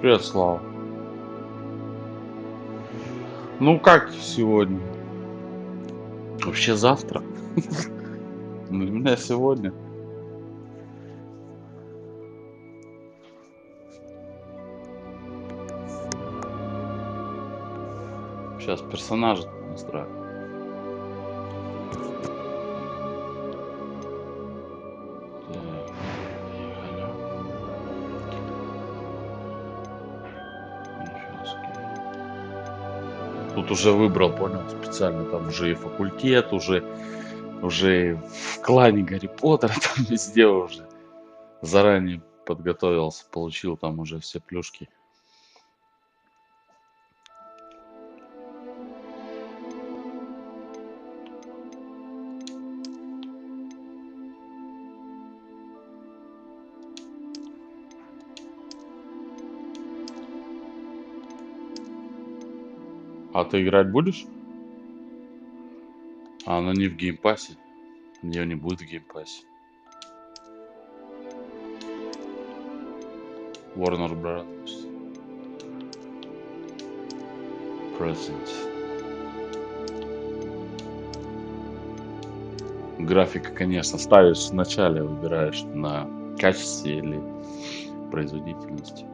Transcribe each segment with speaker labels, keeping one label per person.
Speaker 1: Привет, Слава. Ну как сегодня? Вообще завтра. Ну, для меня сегодня. Сейчас персонажа настраиваю. Так, поехали. Сейчас. Тут уже выбрал, понял, специально. Там уже и факультет, уже и в клане Гарри Поттера, там везде уже. Заранее подготовился, получил там уже все плюшки. А ты играть будешь? А она не в геймпассе. Ее не будет в геймпассе. Warner Brothers. Present. Графика, конечно, ставишь в начале, выбираешь на качестве или производительности.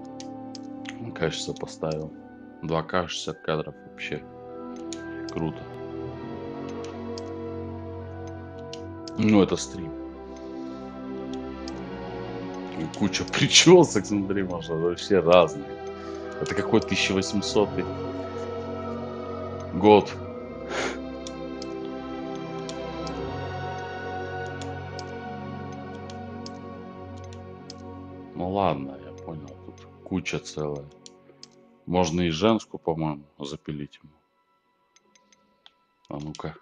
Speaker 1: Качество поставил. 2К 60 кадров вообще круто. Ну, это стрим. И куча причесок, смотри, можно вообще разные. Это какой 1800 год. Ну ладно, я понял. Тут куча целая. Можно и женскую, по-моему, запилить ему. А ну-ка.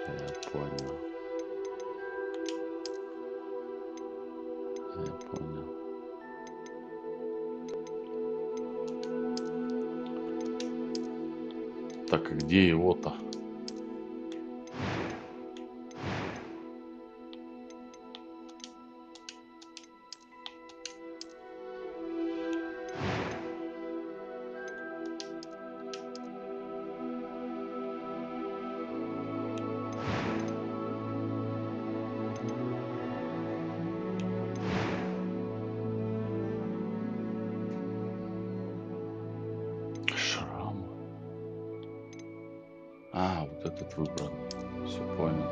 Speaker 1: Я понял. Я понял. Так, а где его-то? Шрам. А, вот этот выбран. Все понял.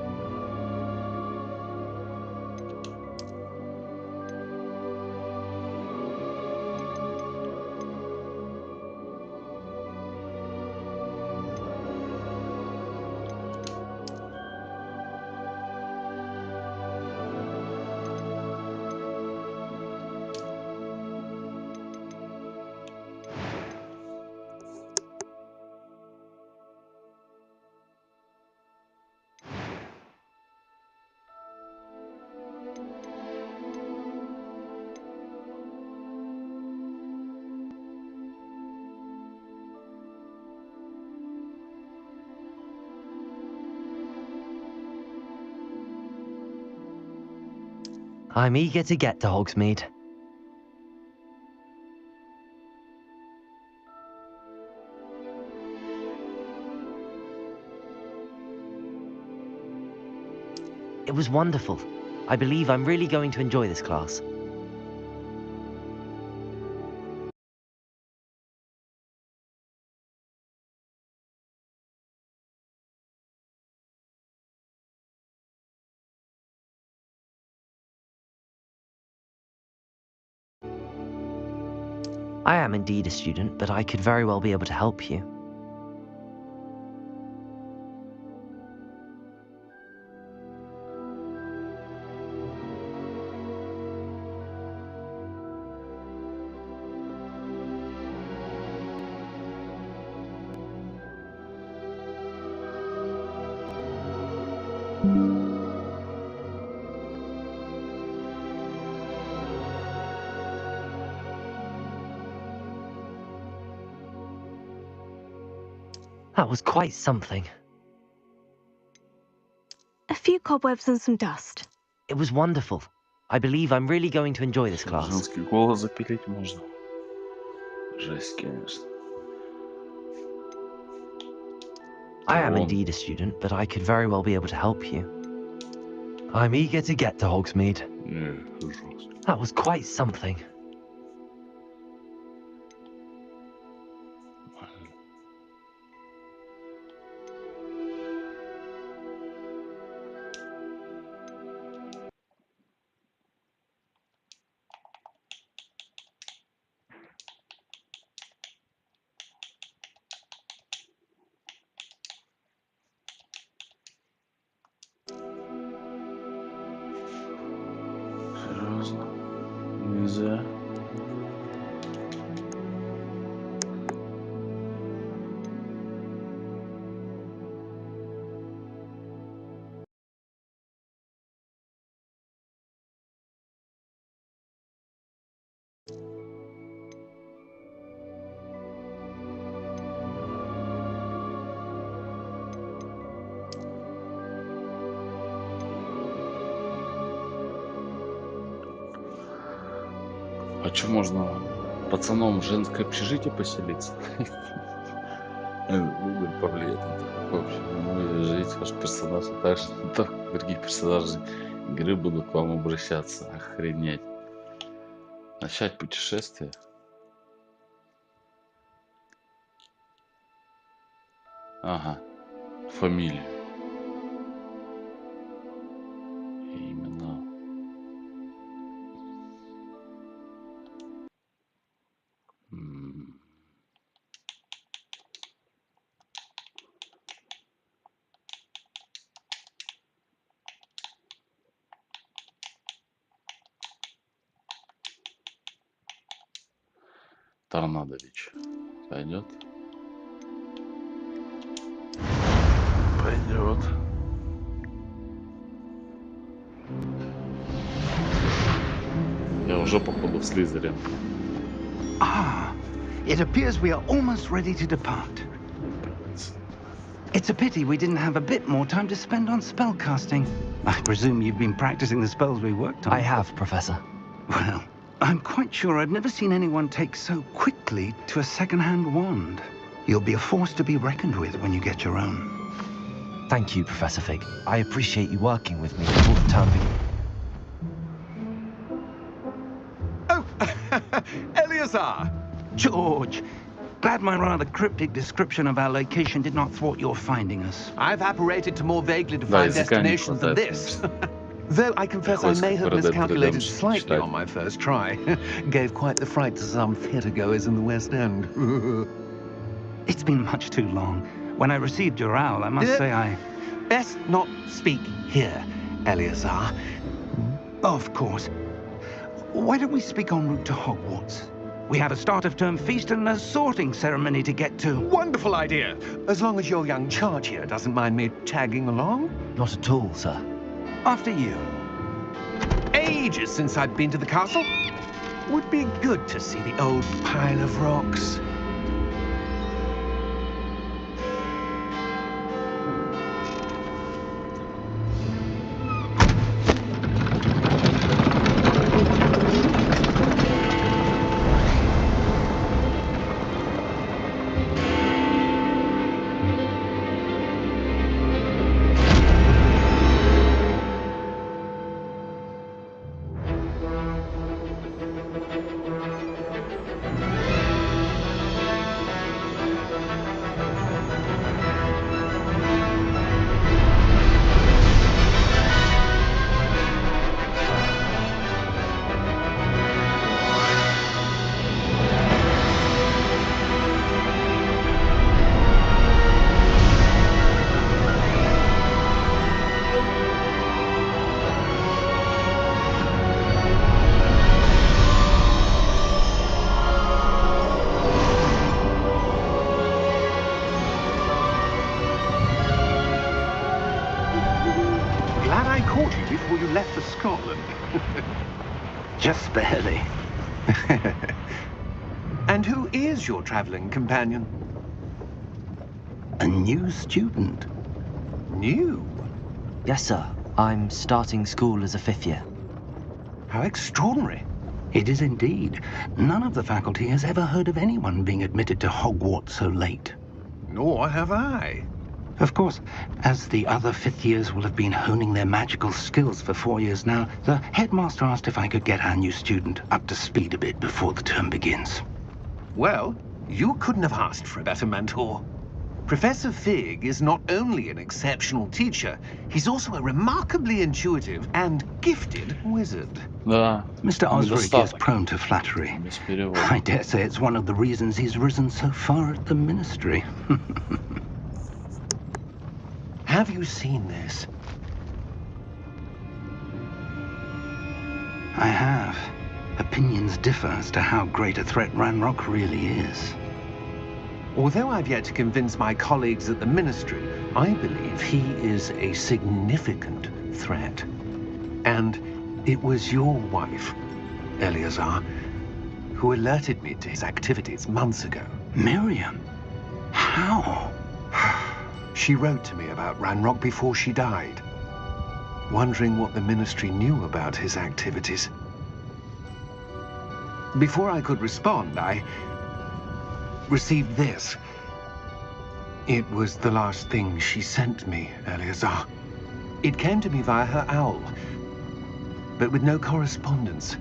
Speaker 2: I'm eager to get to Hogsmeade. It was wonderful. I believe I'm really going to enjoy this class. I am indeed a student, but I could very well be able to help you. That was quite something.
Speaker 3: A few cobwebs and some dust.
Speaker 2: It was wonderful. I believe I'm really going to enjoy this class.
Speaker 1: Женский голос запилить можно. Жесть, конечно.
Speaker 2: I am indeed a student, but I could very well be able to help you. I'm eager to get to Hogsmeade. That was quite something.
Speaker 1: Серьезно? Нельзя? А что, можно пацаном в женское общежитие поселиться? Будет повлиять на такое общее. Жить ваш персонаж, а так другие персонажи игры будут к вам обращаться. Охренеть. Начать путешествие. Ага. Фамилию. Именно. Торнадович. Пойдет? Пойдет. Я уже походу в Слизере.
Speaker 3: Ah, it appears we are almost ready to depart. It's a pity we didn't have a bit more time to spend on spellcasting. I presume you've been practicing the spells we worked on.
Speaker 2: I have, Professor.
Speaker 3: Well, I'm quite sure I've never seen anyone take so quickly to a second-hand wand. You'll be a force to be reckoned with when you get your own.
Speaker 2: Thank you, Professor Fig. I appreciate you working with me all the time.
Speaker 3: Oh, Eleazar! George! Glad my rather cryptic description of our location did not thwart your finding us.
Speaker 4: I've apparated to more vaguely defined destinations than this. Though I confess I may have miscalculated slightly on my first try. Gave quite the fright to some theatregoers in the West End.
Speaker 3: It's been much too long. When I received your owl, I must say I...
Speaker 4: Best not speak here, Eleazar.
Speaker 3: Of course. Why don't we speak en route to Hogwarts? We have a start-of-term feast and a sorting ceremony to get to.
Speaker 4: Wonderful idea! As long as your young charge here doesn't mind me tagging along.
Speaker 2: Not at all, sir.
Speaker 3: After you.
Speaker 4: Ages since I've been to the castle. Would be good to see the old pile of rocks.
Speaker 3: Before you left for Scotland. Just barely.
Speaker 4: And who is your traveling companion?
Speaker 3: A new student.
Speaker 4: New?
Speaker 2: Yes, sir. I'm starting school as a 5th year.
Speaker 3: How extraordinary.
Speaker 4: It is indeed. None of the faculty has ever heard of anyone being admitted to Hogwarts so late.
Speaker 3: Nor have I.
Speaker 4: Of course, as the other fifth years will have been honing their magical skills for 4 years now, the headmaster asked if I could get our new student up to speed a bit before the term begins.
Speaker 3: Well, you couldn't have asked for a better mentor. Professor Fig is not only an exceptional teacher, he's also a remarkably intuitive and gifted wizard.
Speaker 1: Да.
Speaker 4: Mr. Osric is prone to flattery. I dare say it's one of the reasons he's risen so far at the ministry.
Speaker 3: Have you seen this?
Speaker 4: I have. Opinions differ as to how great a threat Ranrock really is.
Speaker 3: Although I've yet to convince my colleagues at the ministry, I believe he is a significant threat. And it was your wife, Eleazar, who alerted me to his activities months ago.
Speaker 4: Miriam? How?
Speaker 3: She wrote to me about Ranrock before she died, wondering what the ministry knew about his activities. Before I could respond, I received this. It was the last thing she sent me, Eleazar. It came to me via her owl, but with no correspondence.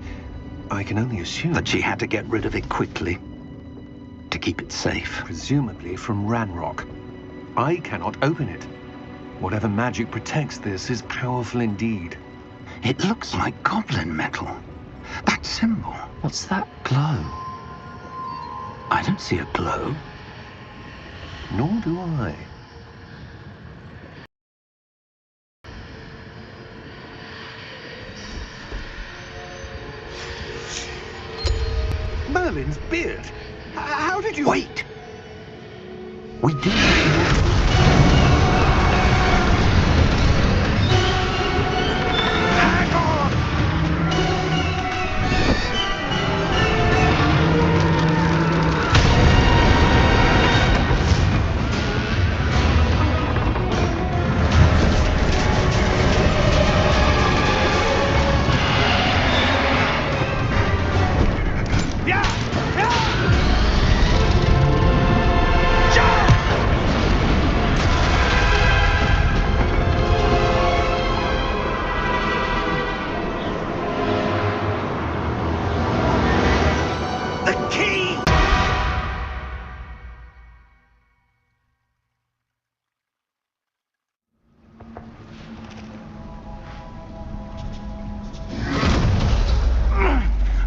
Speaker 3: I can only assume
Speaker 4: that she had to get rid of it quickly to keep it safe.
Speaker 3: Presumably from Ranrock. I cannot open it. Whatever magic protects this is powerful indeed.
Speaker 4: It looks like goblin metal. That symbol.
Speaker 2: What's that glow?
Speaker 4: I don't see a glow.
Speaker 3: Nor do I. Merlin's beard. How did you...
Speaker 4: Wait! We do have to...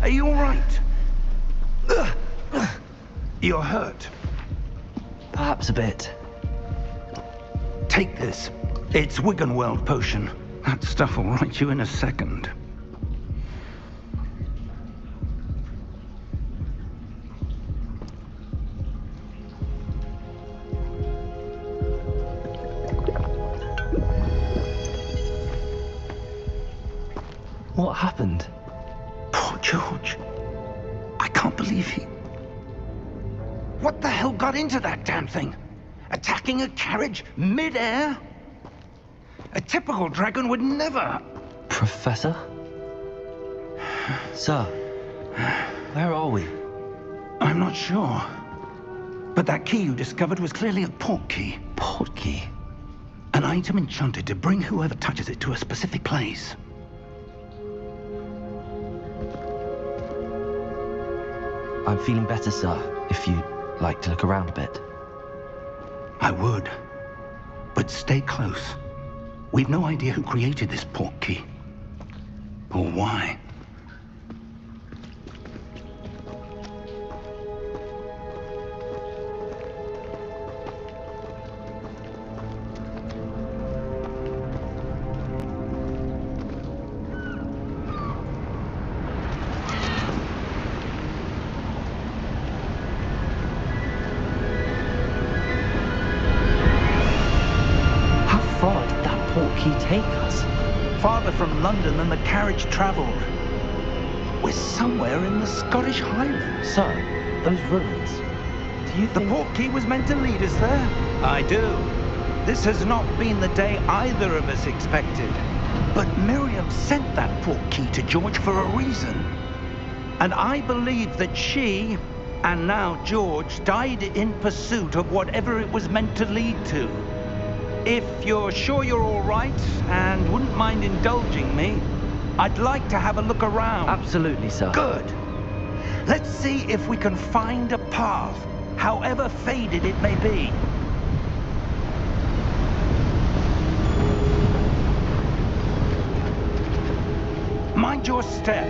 Speaker 4: Are you all right? You're hurt.
Speaker 2: Perhaps a bit.
Speaker 4: Take this. It's Wiggenweld potion. That stuff will right you in a second.
Speaker 2: What happened?
Speaker 4: Poor George. I can't believe he... What the hell got into that damn thing? Attacking a carriage mid-air? A typical dragon would never...
Speaker 2: Professor? Sir, where are we?
Speaker 4: I'm not sure. But that key you discovered was clearly a port key.
Speaker 2: Port key?
Speaker 4: An item enchanted to bring whoever touches it to a specific place.
Speaker 2: I'm feeling better, sir, if you'd like to look around a bit.
Speaker 4: I would. But stay close. We've no idea who created this port key. Or why.
Speaker 2: Take us?
Speaker 4: Farther from London than the carriage travelled. We're somewhere in the Scottish Highlands.
Speaker 2: Sir, those ruins. Do you think...
Speaker 4: The port key was meant to lead us there? I do. This has not been the day either of us expected. But Miriam sent that portkey to George for a reason. And I believe that she, and now George, died in pursuit of whatever it was meant to lead to. If you're sure you're all right and wouldn't mind indulging me, I'd like to have a look around.
Speaker 2: Absolutely, sir.
Speaker 4: Good. Let's see if we can find a path, however faded it may be. Mind your step.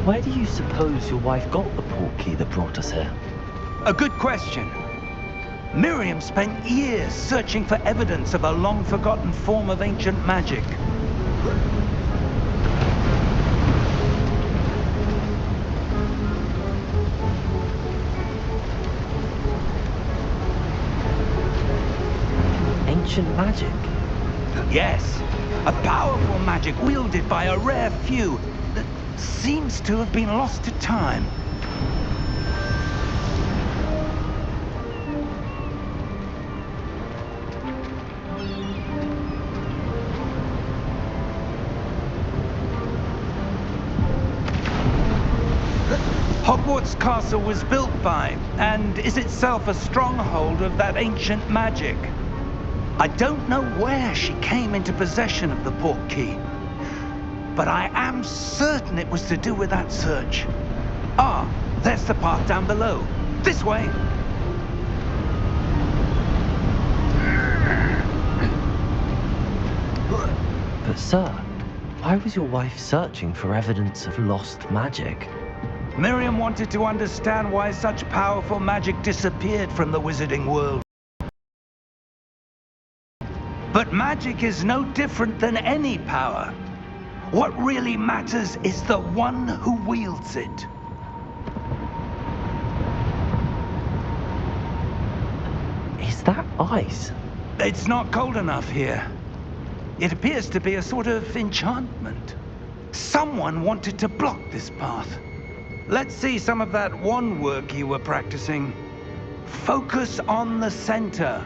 Speaker 2: Where do you suppose your wife got the portkey that brought us here?
Speaker 4: A good question. Miriam spent years searching for evidence of a long-forgotten form of ancient magic.
Speaker 2: Ancient magic?
Speaker 4: Yes, a powerful magic wielded by a rare few that seems to have been lost to time. Hogwarts Castle was built by, and is itself a stronghold of that ancient magic. I don't know where she came into possession of the portkey, but I am certain it was to do with that search. Ah, there's the path down below. This way.
Speaker 2: But sir, why was your wife searching for evidence of lost magic?
Speaker 4: Miriam wanted to understand why such powerful magic disappeared from the wizarding world. But magic is no different than any power. What really matters is the one who wields it.
Speaker 2: Is that ice?
Speaker 4: It's not cold enough here. It appears to be a sort of enchantment. Someone wanted to block this path. Let's see some of that wand work you were practicing. Focus on the center.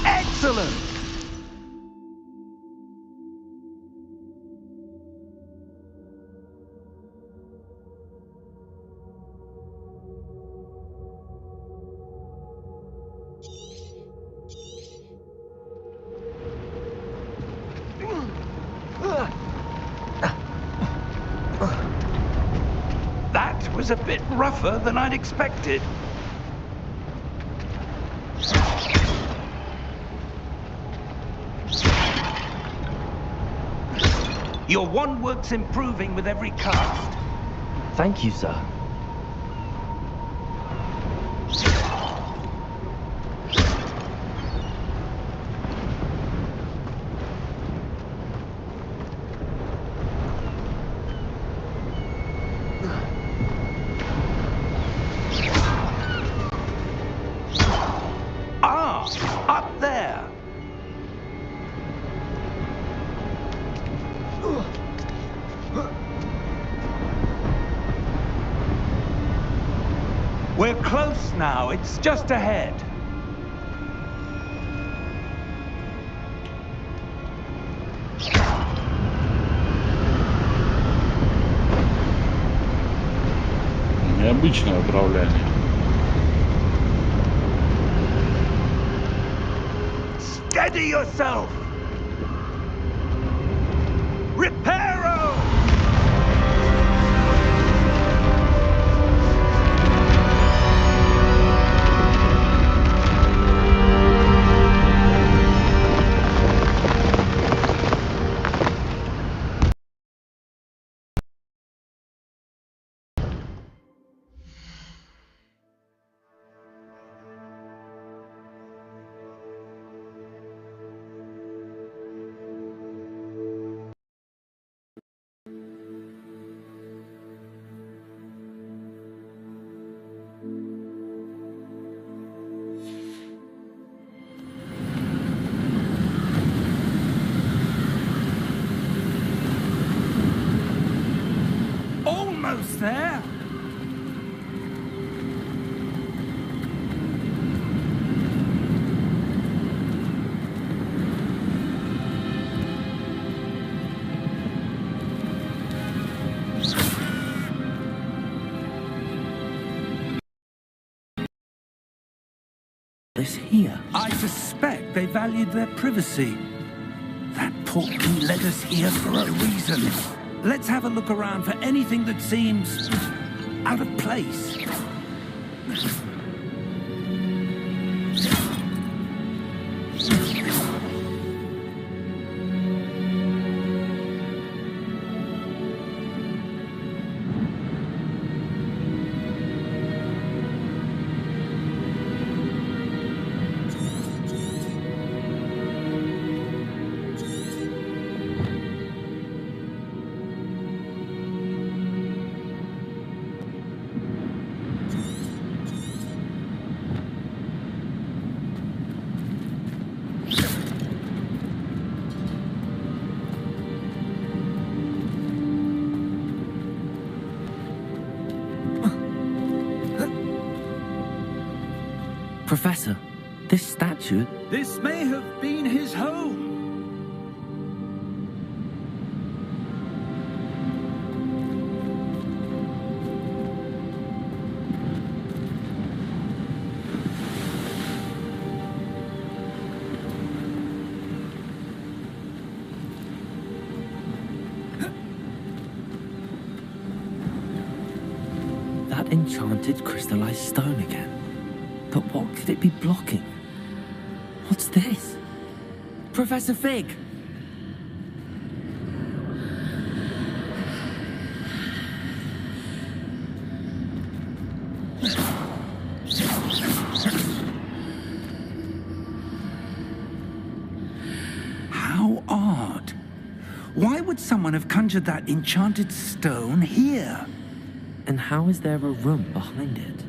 Speaker 4: Excellent! That was a bit rougher than I'd expected. Your wand work's improving with every cast.
Speaker 2: Thank you, sir.
Speaker 4: Ah, up there. We're close now. It's just ahead.
Speaker 1: Необычное управление.
Speaker 4: Steady yourself. Reparo! there?
Speaker 2: This here.
Speaker 4: I suspect they valued their privacy. That portkey led us here for a reason. Let's have a look around for anything that seems out of place.
Speaker 2: Professor, this statue...
Speaker 4: This may have been his home.
Speaker 2: That enchanted crystallized stone again. But what could it be blocking? What's this? Professor Fig!
Speaker 4: How odd. Why would someone have conjured that enchanted stone here?
Speaker 2: And how is there a room behind it?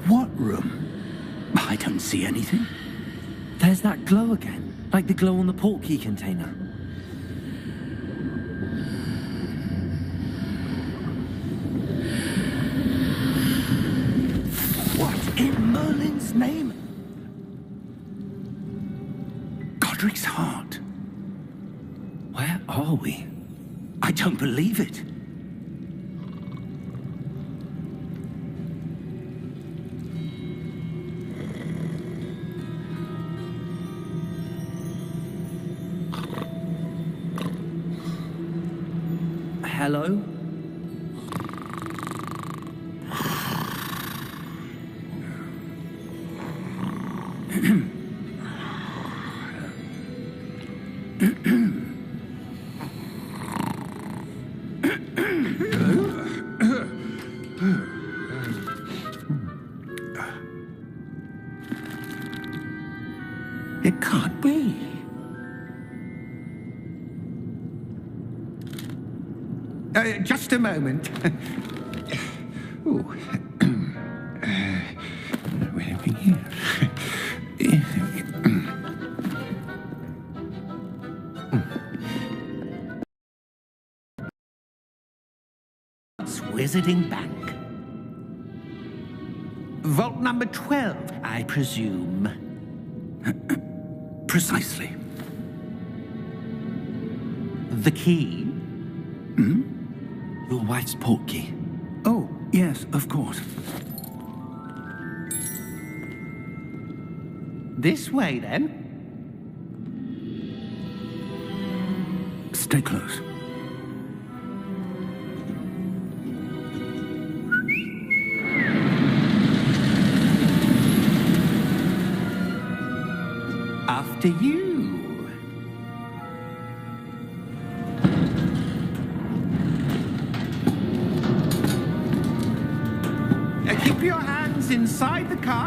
Speaker 4: What room? I don't see anything.
Speaker 2: There's that glow again, like the glow on the portkey container.
Speaker 4: What in Merlin's name? Godric's heart.
Speaker 2: Where are we?
Speaker 4: I don't believe it.
Speaker 2: Hello?
Speaker 4: It can't be. Just a moment. Ooh. Wait a minute here. Wizarding Bank. Vault number 12, I presume. Precisely. The key? Hmm?
Speaker 2: Your wife's portkey.
Speaker 4: Oh, yes, of course. This way, then. Stay close. After you. Keep your hands inside the car.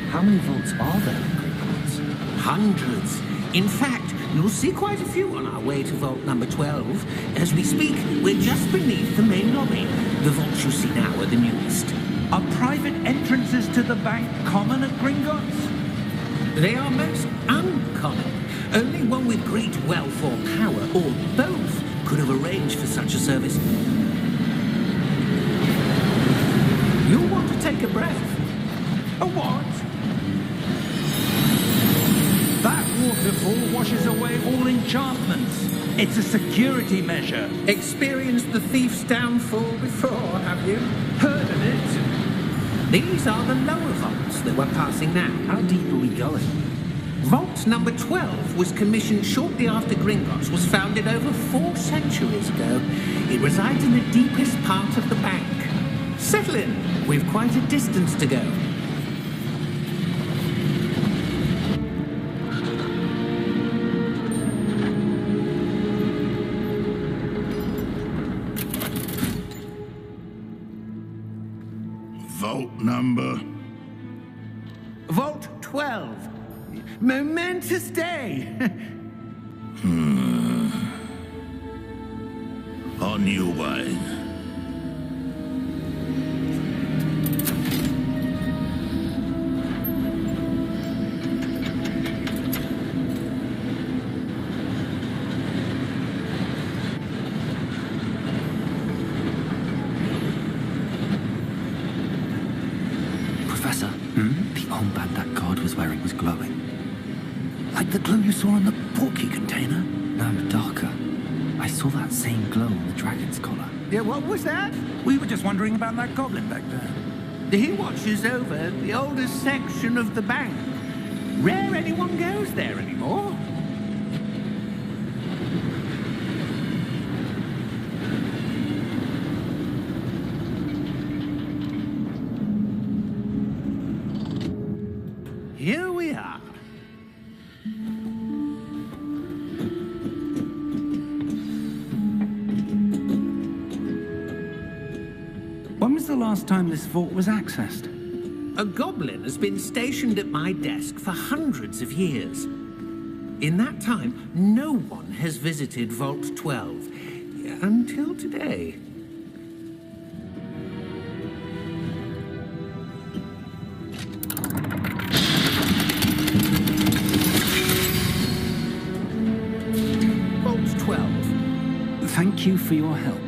Speaker 2: How many vaults are there in Hogwarts?
Speaker 3: Hundreds. In fact,
Speaker 4: You'll see quite a few on our way to vault number 12. As we speak, we're just beneath the main lobby. The vaults you see now are the newest.
Speaker 5: Are private entrances to the bank common at Gringotts?
Speaker 4: They are most uncommon. Only one with great wealth or power, or both, could have arranged for such a service. You'll want to take a breath.
Speaker 5: A what? That waterfall washes away all enchantments. It's a security measure.
Speaker 4: Experienced the thief's downfall before, have you?
Speaker 5: Heard of it?
Speaker 4: These are the lower vaults that we're passing now.
Speaker 5: How deep are we going?
Speaker 4: Vault number 12 was commissioned shortly after Gringotts was founded over 4 centuries ago. It resides in the deepest part of the bank. Settle in. We've quite a distance to go.
Speaker 6: Vault number?
Speaker 4: Vault 12. Momentous day.
Speaker 6: On your way.
Speaker 4: Professor, the armband that guard was wearing was glowing. Like the glow you saw in the portkey container? No, darker. I saw that same glow on the dragon's collar.
Speaker 5: Yeah, what was that? We were just wondering about that goblin back there.
Speaker 4: He watches over the oldest section of the bank. Rare anyone goes there anymore. Here we are.
Speaker 5: When was the last time this vault was accessed?
Speaker 4: A goblin has been stationed at my desk for hundreds of years. In that time, no one has visited Vault 12 until today. Vault 12.
Speaker 5: Thank you for your help.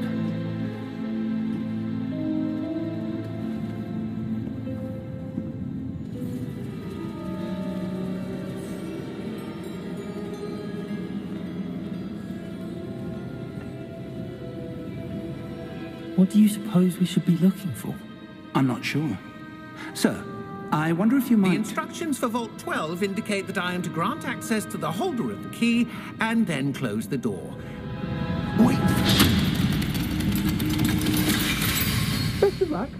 Speaker 7: What do you suppose we should be looking for?
Speaker 5: I'm not sure. Sir, I wonder if you
Speaker 4: The
Speaker 5: might...
Speaker 4: instructions for Vault 12 indicate that I am to grant access to the holder of the key and then close the door.
Speaker 5: Wait.
Speaker 7: Best of luck.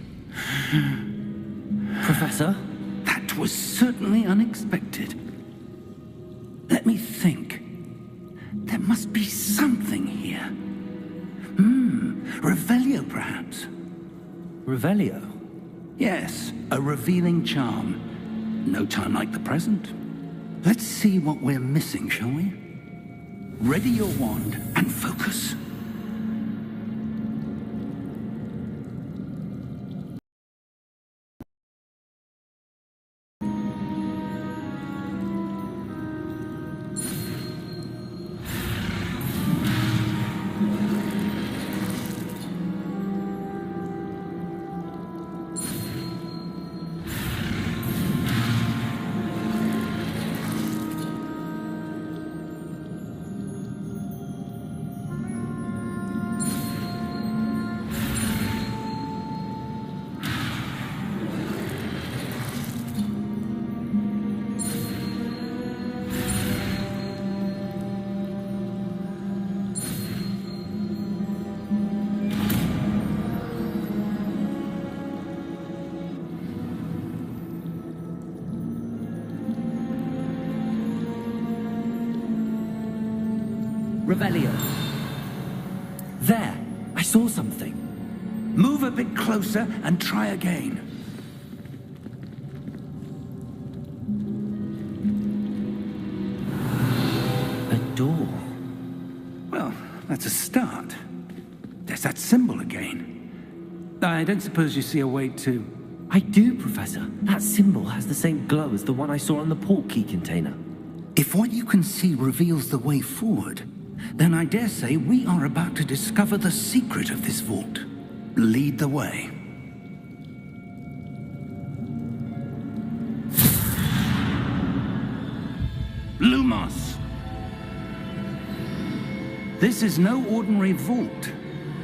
Speaker 7: Professor?
Speaker 5: That was certainly unexpected. Let me think. There must be something here. Revelio, perhaps?
Speaker 7: Revelio?
Speaker 5: Yes, a revealing charm. No time like the present. Let's see what we're missing, shall we? Ready your wand and focus.
Speaker 7: Revelio. There, I saw something.
Speaker 5: Move a bit closer and try again.
Speaker 7: A door.
Speaker 5: Well, that's a start. There's that symbol again. I don't suppose you see a way to...
Speaker 7: I do, Professor. That symbol has the same glow as the one I saw on the port key container.
Speaker 5: If what you can see reveals the way forward, then I dare say we are about to discover the secret of this vault. Lead the way. Lumos! This is no ordinary vault.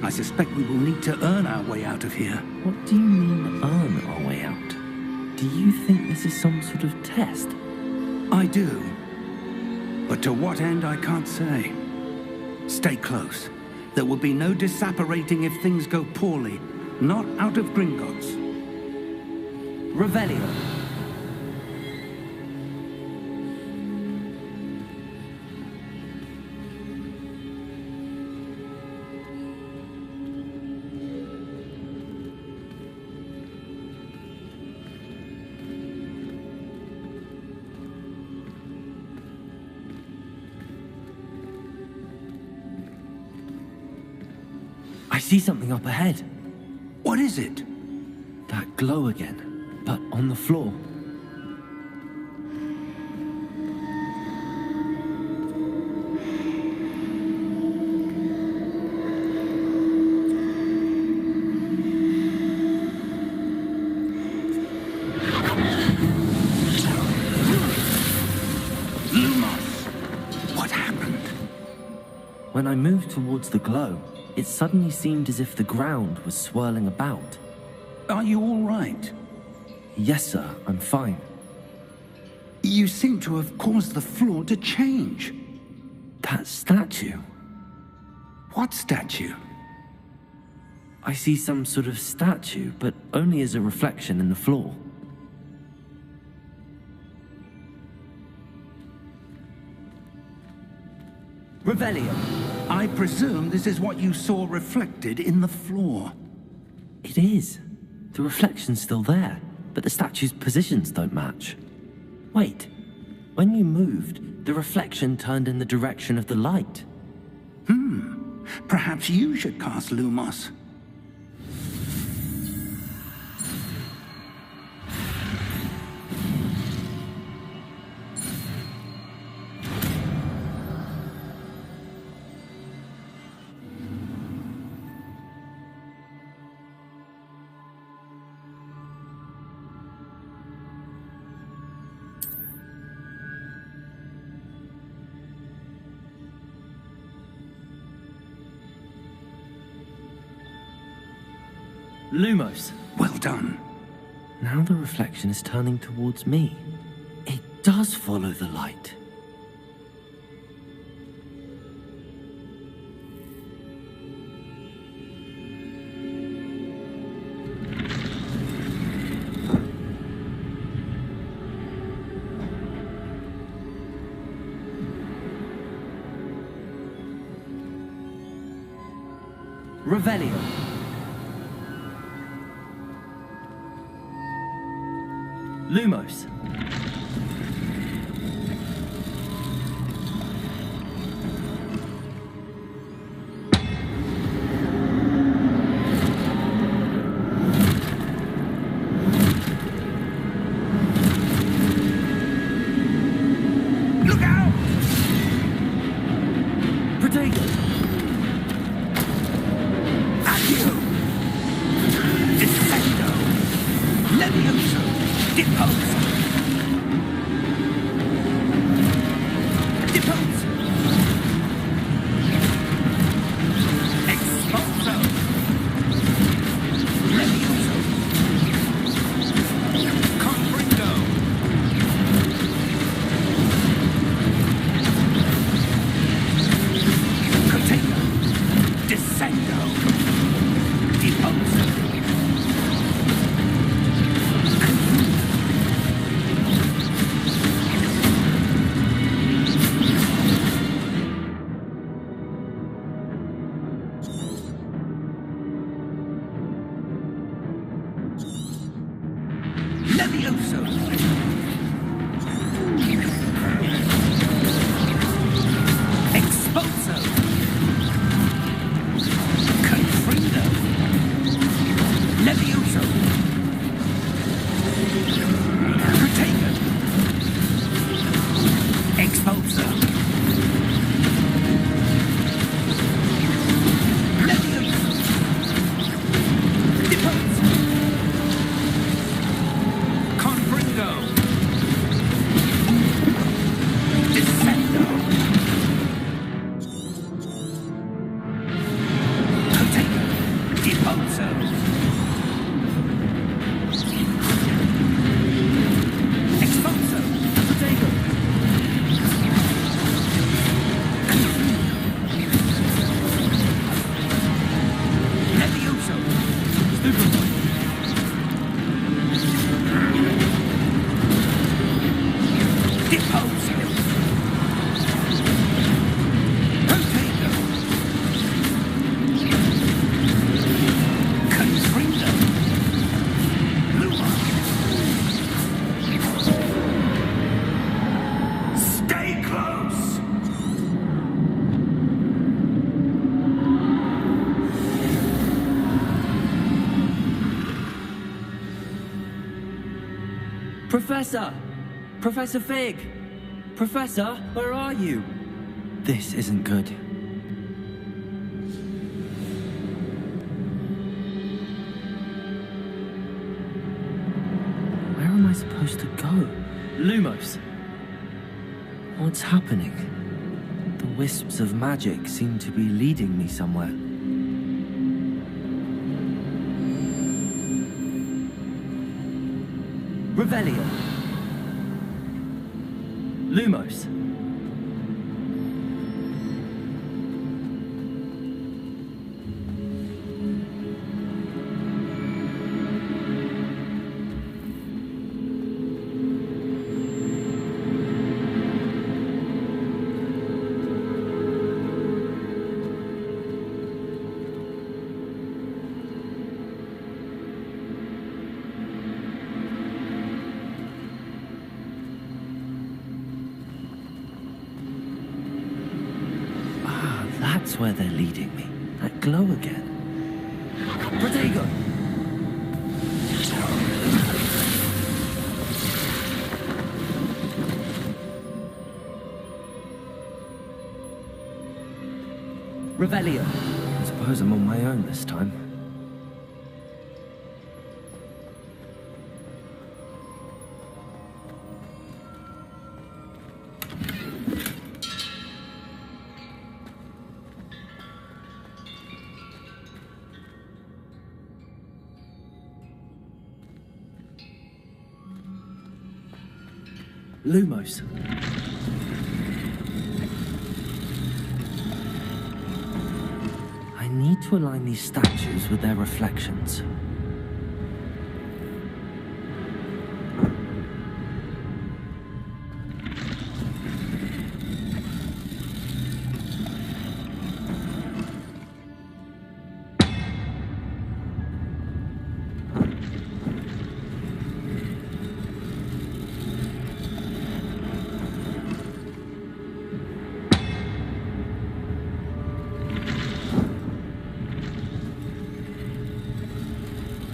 Speaker 5: I suspect we will need to earn our way out of here.
Speaker 7: What do you mean, earn our way out? Do you think this is some sort of test?
Speaker 5: I do. But to what end, I can't say. Stay close. There will be no disapparating if things go poorly. Not out of Gringotts.
Speaker 7: Revelio. I see something up ahead.
Speaker 5: What is it?
Speaker 7: That glow again, but on the floor.
Speaker 5: Lumos! What happened?
Speaker 7: When I moved towards the glow, it suddenly seemed as if the ground was swirling about.
Speaker 5: Are you all right?
Speaker 7: Yes, sir, I'm fine.
Speaker 5: You seem to have caused the floor to change.
Speaker 7: That statue.
Speaker 5: What statue?
Speaker 7: I see some sort of statue, but only as a reflection in the floor. Revelio.
Speaker 5: I presume this is what you saw reflected in the floor.
Speaker 7: It is. The reflection's still there, but the statue's positions don't match. Wait. When you moved, the reflection turned in the direction of the light.
Speaker 5: Perhaps you should cast Lumos.
Speaker 7: Lumos.
Speaker 5: Well done.
Speaker 7: Now the reflection is turning towards me. It does follow the light. Revelio. Lumos.
Speaker 5: Look out!
Speaker 7: Protego.
Speaker 5: Accio! Descendo! Levioso! Depose! Depose! Expulso! Levioso! Confringo! Protego! Descendo! Depose! Levioso!
Speaker 7: Professor! Professor Fig! Professor, where are you? This isn't good. Where am I supposed to go? Lumos! What's happening? The wisps of magic seem to be leading me somewhere. Revelio! Lumos! That's where they're leading me. That glow again. Protego! Revelio. I suppose I'm on my own this time. Lumos. I need to align these statues with their reflections.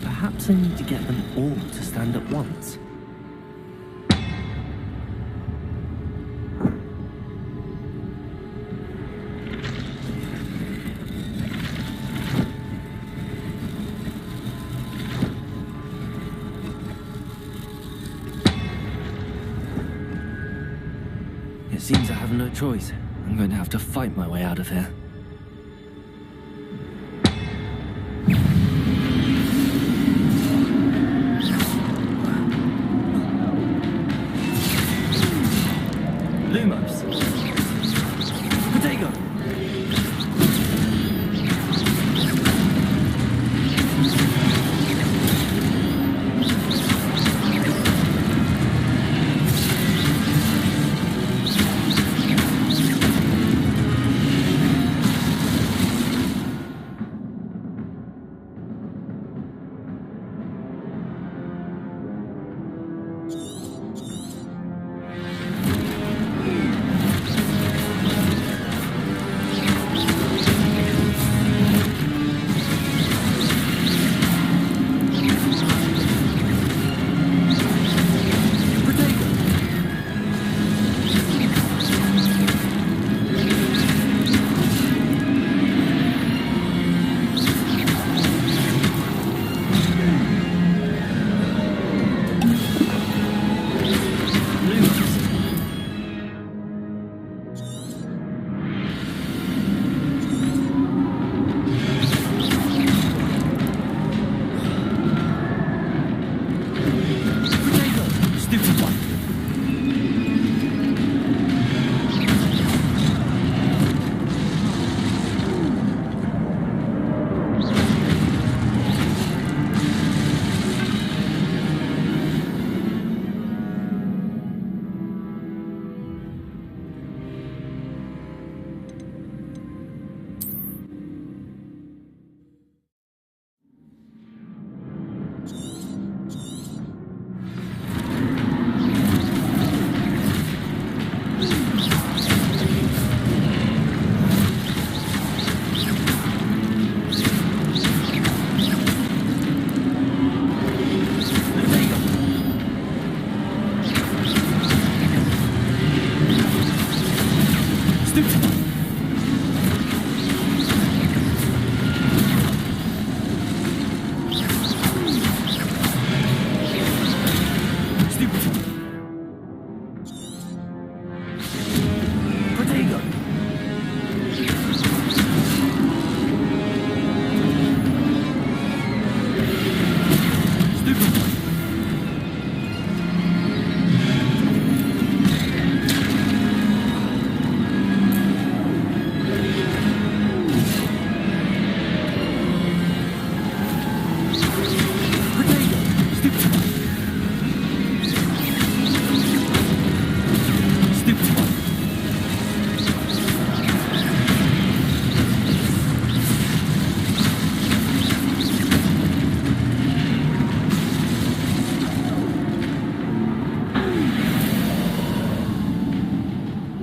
Speaker 7: Perhaps I need to get them all to stand at once. It seems I have no choice. I'm going to have to fight my way out of here. Lumos. Protego.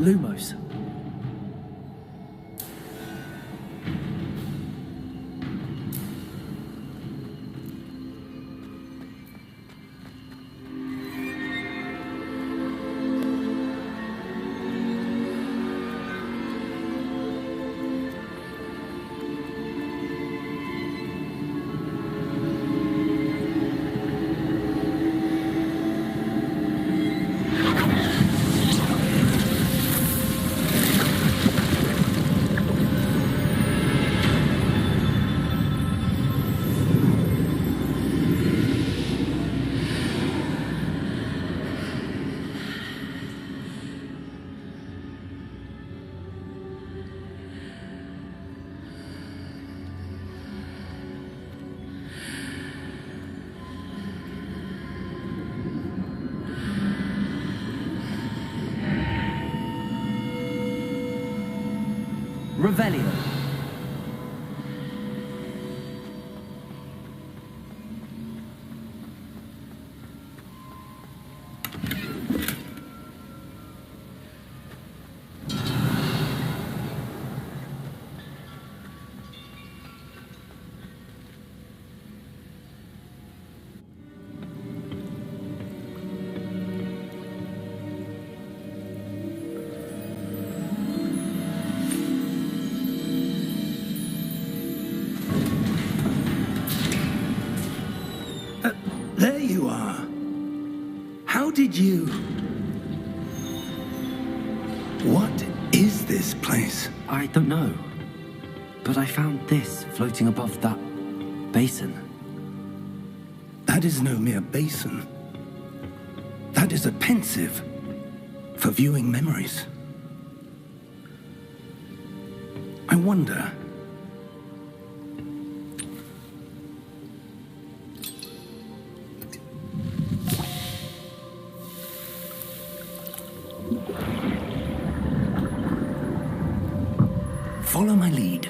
Speaker 7: Lumos. Revelio.
Speaker 5: There you are. How did you... What is this place?
Speaker 7: I don't know. But I found this floating above that basin.
Speaker 5: That is no mere basin. That is a pensive for viewing memories. I wonder... Follow my lead.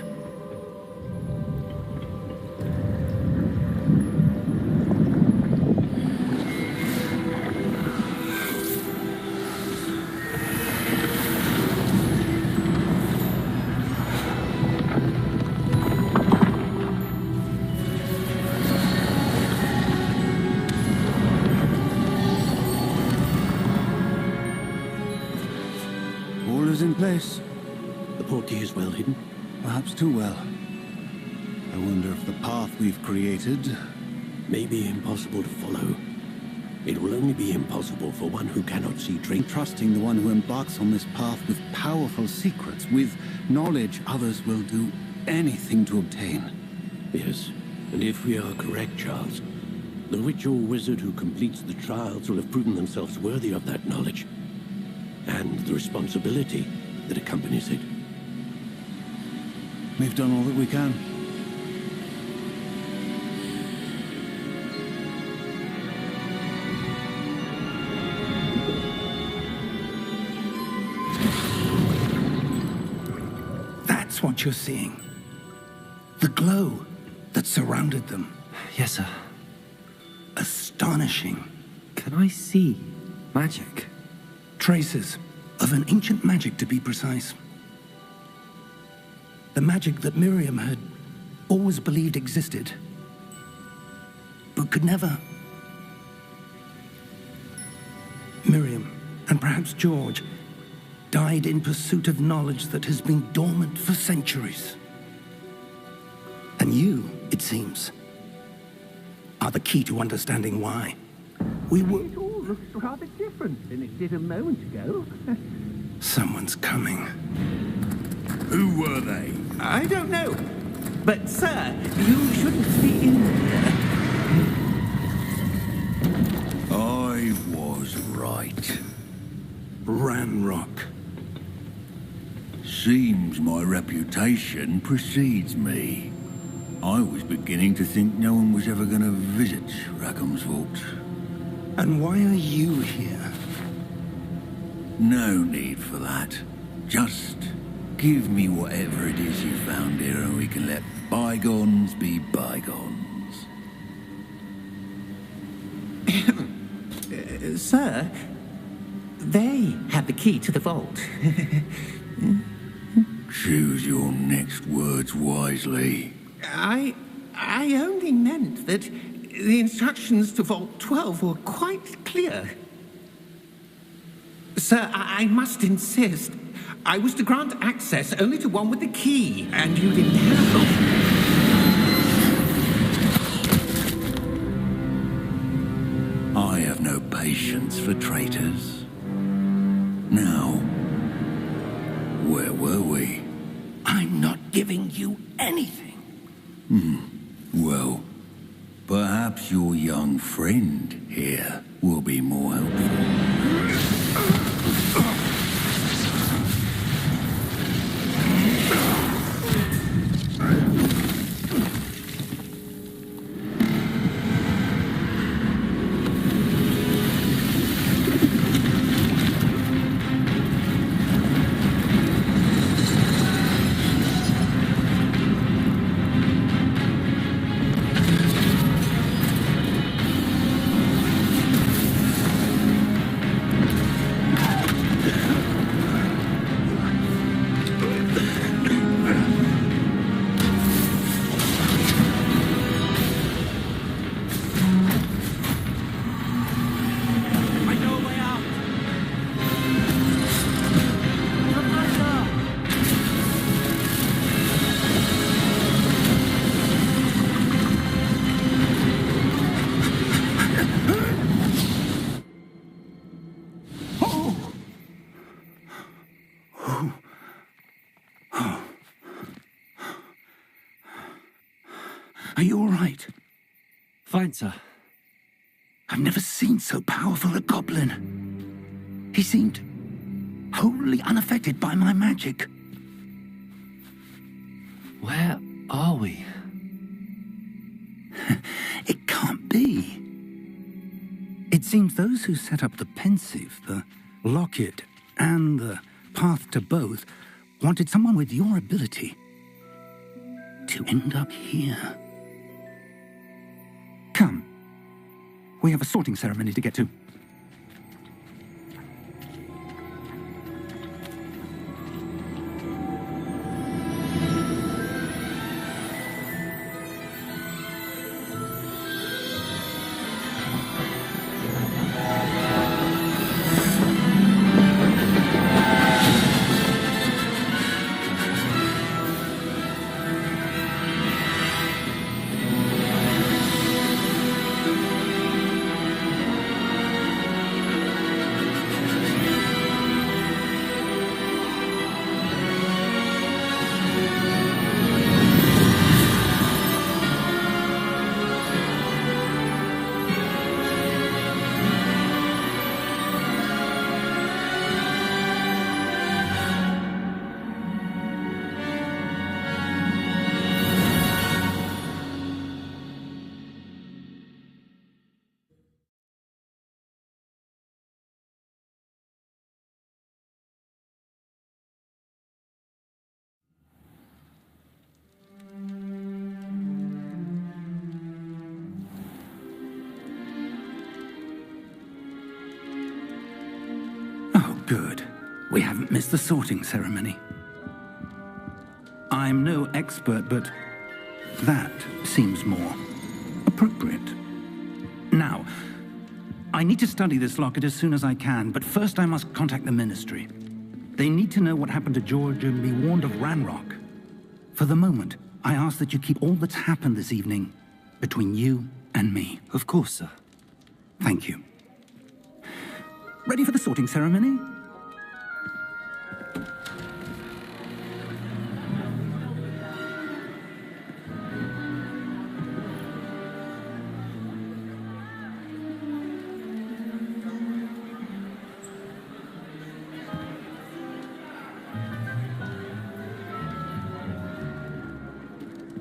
Speaker 8: All is in place.
Speaker 9: The portkey is well hidden.
Speaker 8: Perhaps too well. I wonder if the path we've created...
Speaker 9: may be impossible to follow. It will only be impossible for one who cannot see drink.
Speaker 8: Trusting the one who embarks on this path with powerful secrets, with knowledge others will do anything to obtain.
Speaker 9: Yes, and if we are correct, Charles, the witch or wizard who completes the trials will have proven themselves worthy of that knowledge. And the responsibility that accompanies it.
Speaker 8: We've done all that we can.
Speaker 5: That's what you're seeing. The glow that surrounded them.
Speaker 7: Yes, sir.
Speaker 5: Astonishing.
Speaker 7: Can I see magic?
Speaker 5: Traces of an ancient magic, to be precise. The magic that Miriam had always believed existed, but could never. Miriam, and perhaps George, died in pursuit of knowledge that has been dormant for centuries. And you, it seems, are the key to understanding why. We were...
Speaker 10: It all looks rather different than it did a moment ago.
Speaker 5: Someone's coming.
Speaker 6: Who were they?
Speaker 10: I don't know. But, sir, you shouldn't be in here.
Speaker 6: I was right.
Speaker 5: Ranrock.
Speaker 6: Seems my reputation precedes me. I was beginning to think no one was ever going to visit Rackham's vault.
Speaker 5: And why are you here?
Speaker 6: No need for that. Just give me whatever it is you found here and we can let bygones be bygones.
Speaker 10: Sir, they have the key to the vault.
Speaker 6: Choose your next words wisely.
Speaker 10: I only meant that the instructions to Vault 12 were quite clear. Sir, I must insist. I was to grant access only to one with the key, and you didn't have them.
Speaker 6: I have no patience for traitors. Now, where were we?
Speaker 5: I'm not giving you anything.
Speaker 6: Well, perhaps your young friend here will be more helpful.
Speaker 5: Are you all right?
Speaker 7: Fine, sir.
Speaker 5: I've never seen so powerful a goblin. He seemed wholly unaffected by my magic.
Speaker 7: Where are we?
Speaker 5: It can't be. It seems those who set up the pensive, the locket, and the path to both wanted someone with your ability to end up here. Come. We have a sorting ceremony to get to. Good. We haven't missed the sorting ceremony. I'm no expert, but that seems more appropriate. Now, I need to study this locket as soon as I can, but first I must contact the Ministry. They need to know what happened to George and be warned of Ranrock. For the moment, I ask that you keep all that's happened this evening between you and me.
Speaker 7: Of course, sir.
Speaker 5: Thank you. Ready for the sorting ceremony?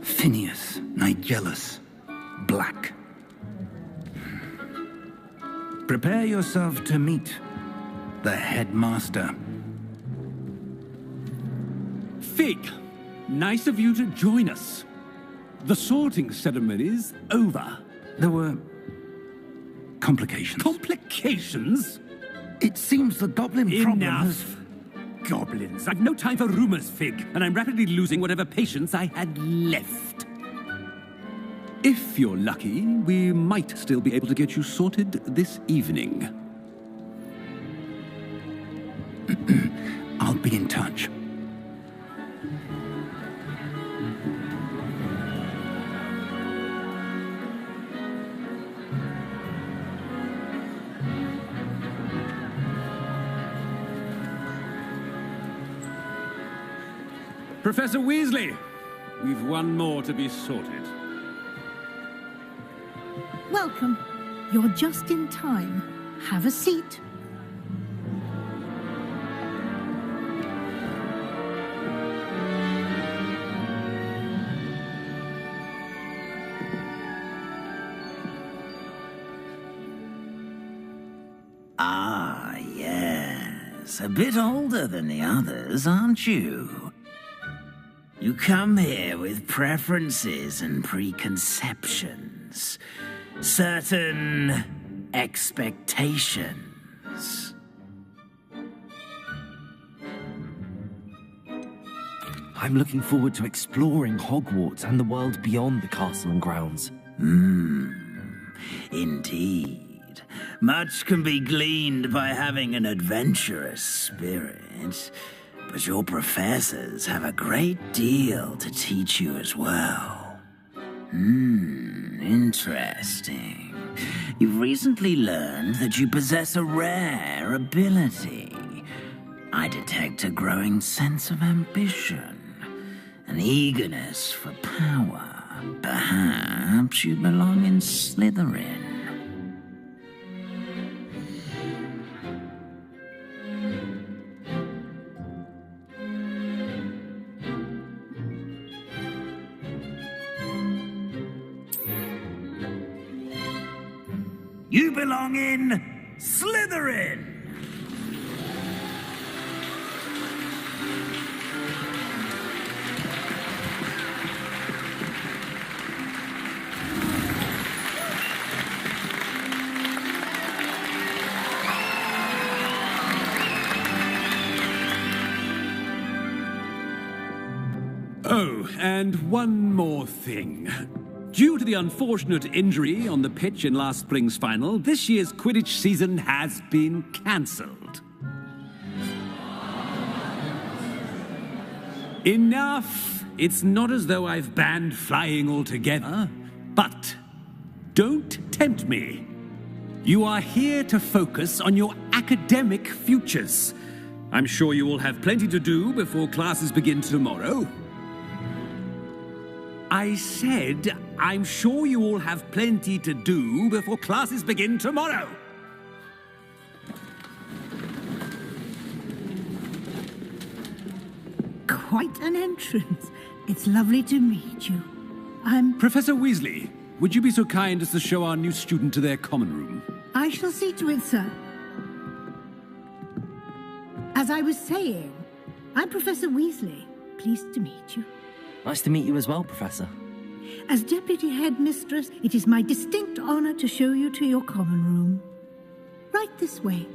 Speaker 5: Phineas, Nigellus, Black. Prepare yourself to meet the headmaster.
Speaker 11: Fig, nice of you to join us. The sorting ceremony's over.
Speaker 5: There were complications.
Speaker 11: Complications?
Speaker 5: It seems the goblin problem has...
Speaker 11: Enough. Goblins. I've no time for rumors, Fig, and I'm rapidly losing whatever patience I had left. If you're lucky, we might still be able to get you sorted this evening.
Speaker 5: I'll be in touch.
Speaker 11: Professor Weasley, we've one more to be sorted.
Speaker 12: Welcome. You're just in time. Have a seat.
Speaker 13: Ah, yes. A bit older than the others, aren't you? You come here with preferences and preconceptions. Certain expectations.
Speaker 7: I'm looking forward to exploring Hogwarts and the world beyond the castle and grounds.
Speaker 13: Indeed. Much can be gleaned by having an adventurous spirit, but your professors have a great deal to teach you as well. Interesting. You've recently learned that you possess a rare ability. I detect a growing sense of ambition, an eagerness for power. Perhaps you belong in Slytherin. You belong in Slytherin!
Speaker 11: Oh, and one more thing. Due to the unfortunate injury on the pitch in last spring's final, this year's Quidditch season has been cancelled. Enough! It's not as though I've banned flying altogether, but don't tempt me. You are here to focus on your academic futures. I'm sure you will have plenty to do before classes begin tomorrow. I said, I'm sure you all have plenty to do before classes begin tomorrow.
Speaker 12: Quite an entrance. It's lovely to meet you. I'm...
Speaker 11: Professor Weasley, would you be so kind as to show our new student to their common room?
Speaker 12: I shall see to it, sir. As I was saying, I'm Professor Weasley. Pleased to meet you.
Speaker 7: Nice to meet you as well, Professor.
Speaker 12: As Deputy Headmistress, it is my distinct honor to show you to your common room. Right this way.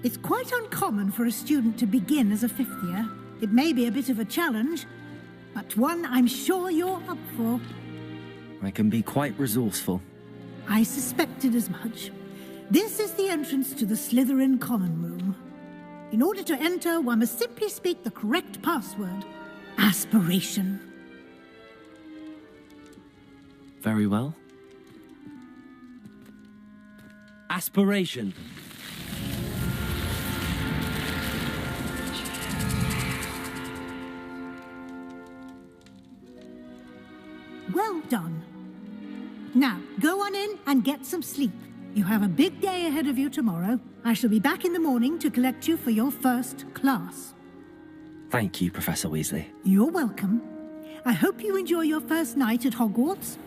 Speaker 12: It's quite uncommon for a student to begin as a fifth year. It may be a bit of a challenge, but one I'm sure you're up for.
Speaker 7: I can be quite resourceful.
Speaker 12: I suspected as much. This is the entrance to the Slytherin common room. In order to enter, one must simply speak the correct password. Aspiration.
Speaker 7: Very well. Aspiration.
Speaker 12: Well done. Now, go on in and get some sleep. You have a big day ahead of you tomorrow. I shall be back in the morning to collect you for your first class.
Speaker 7: Thank you, Professor Weasley.
Speaker 12: You're welcome. I hope you enjoy your first night at Hogwarts.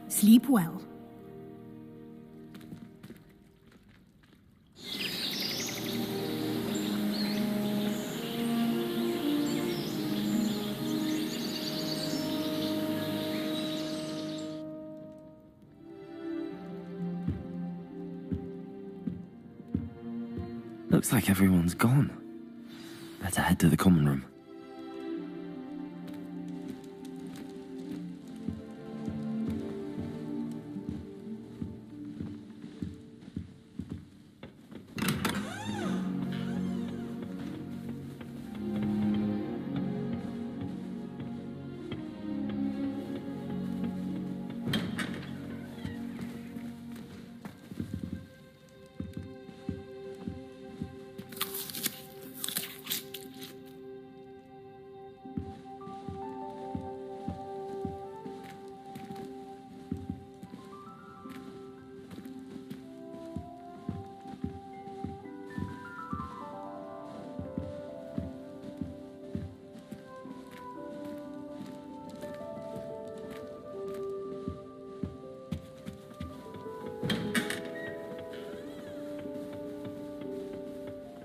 Speaker 12: Sleep well.
Speaker 7: Looks like everyone's gone. Better head to the common room.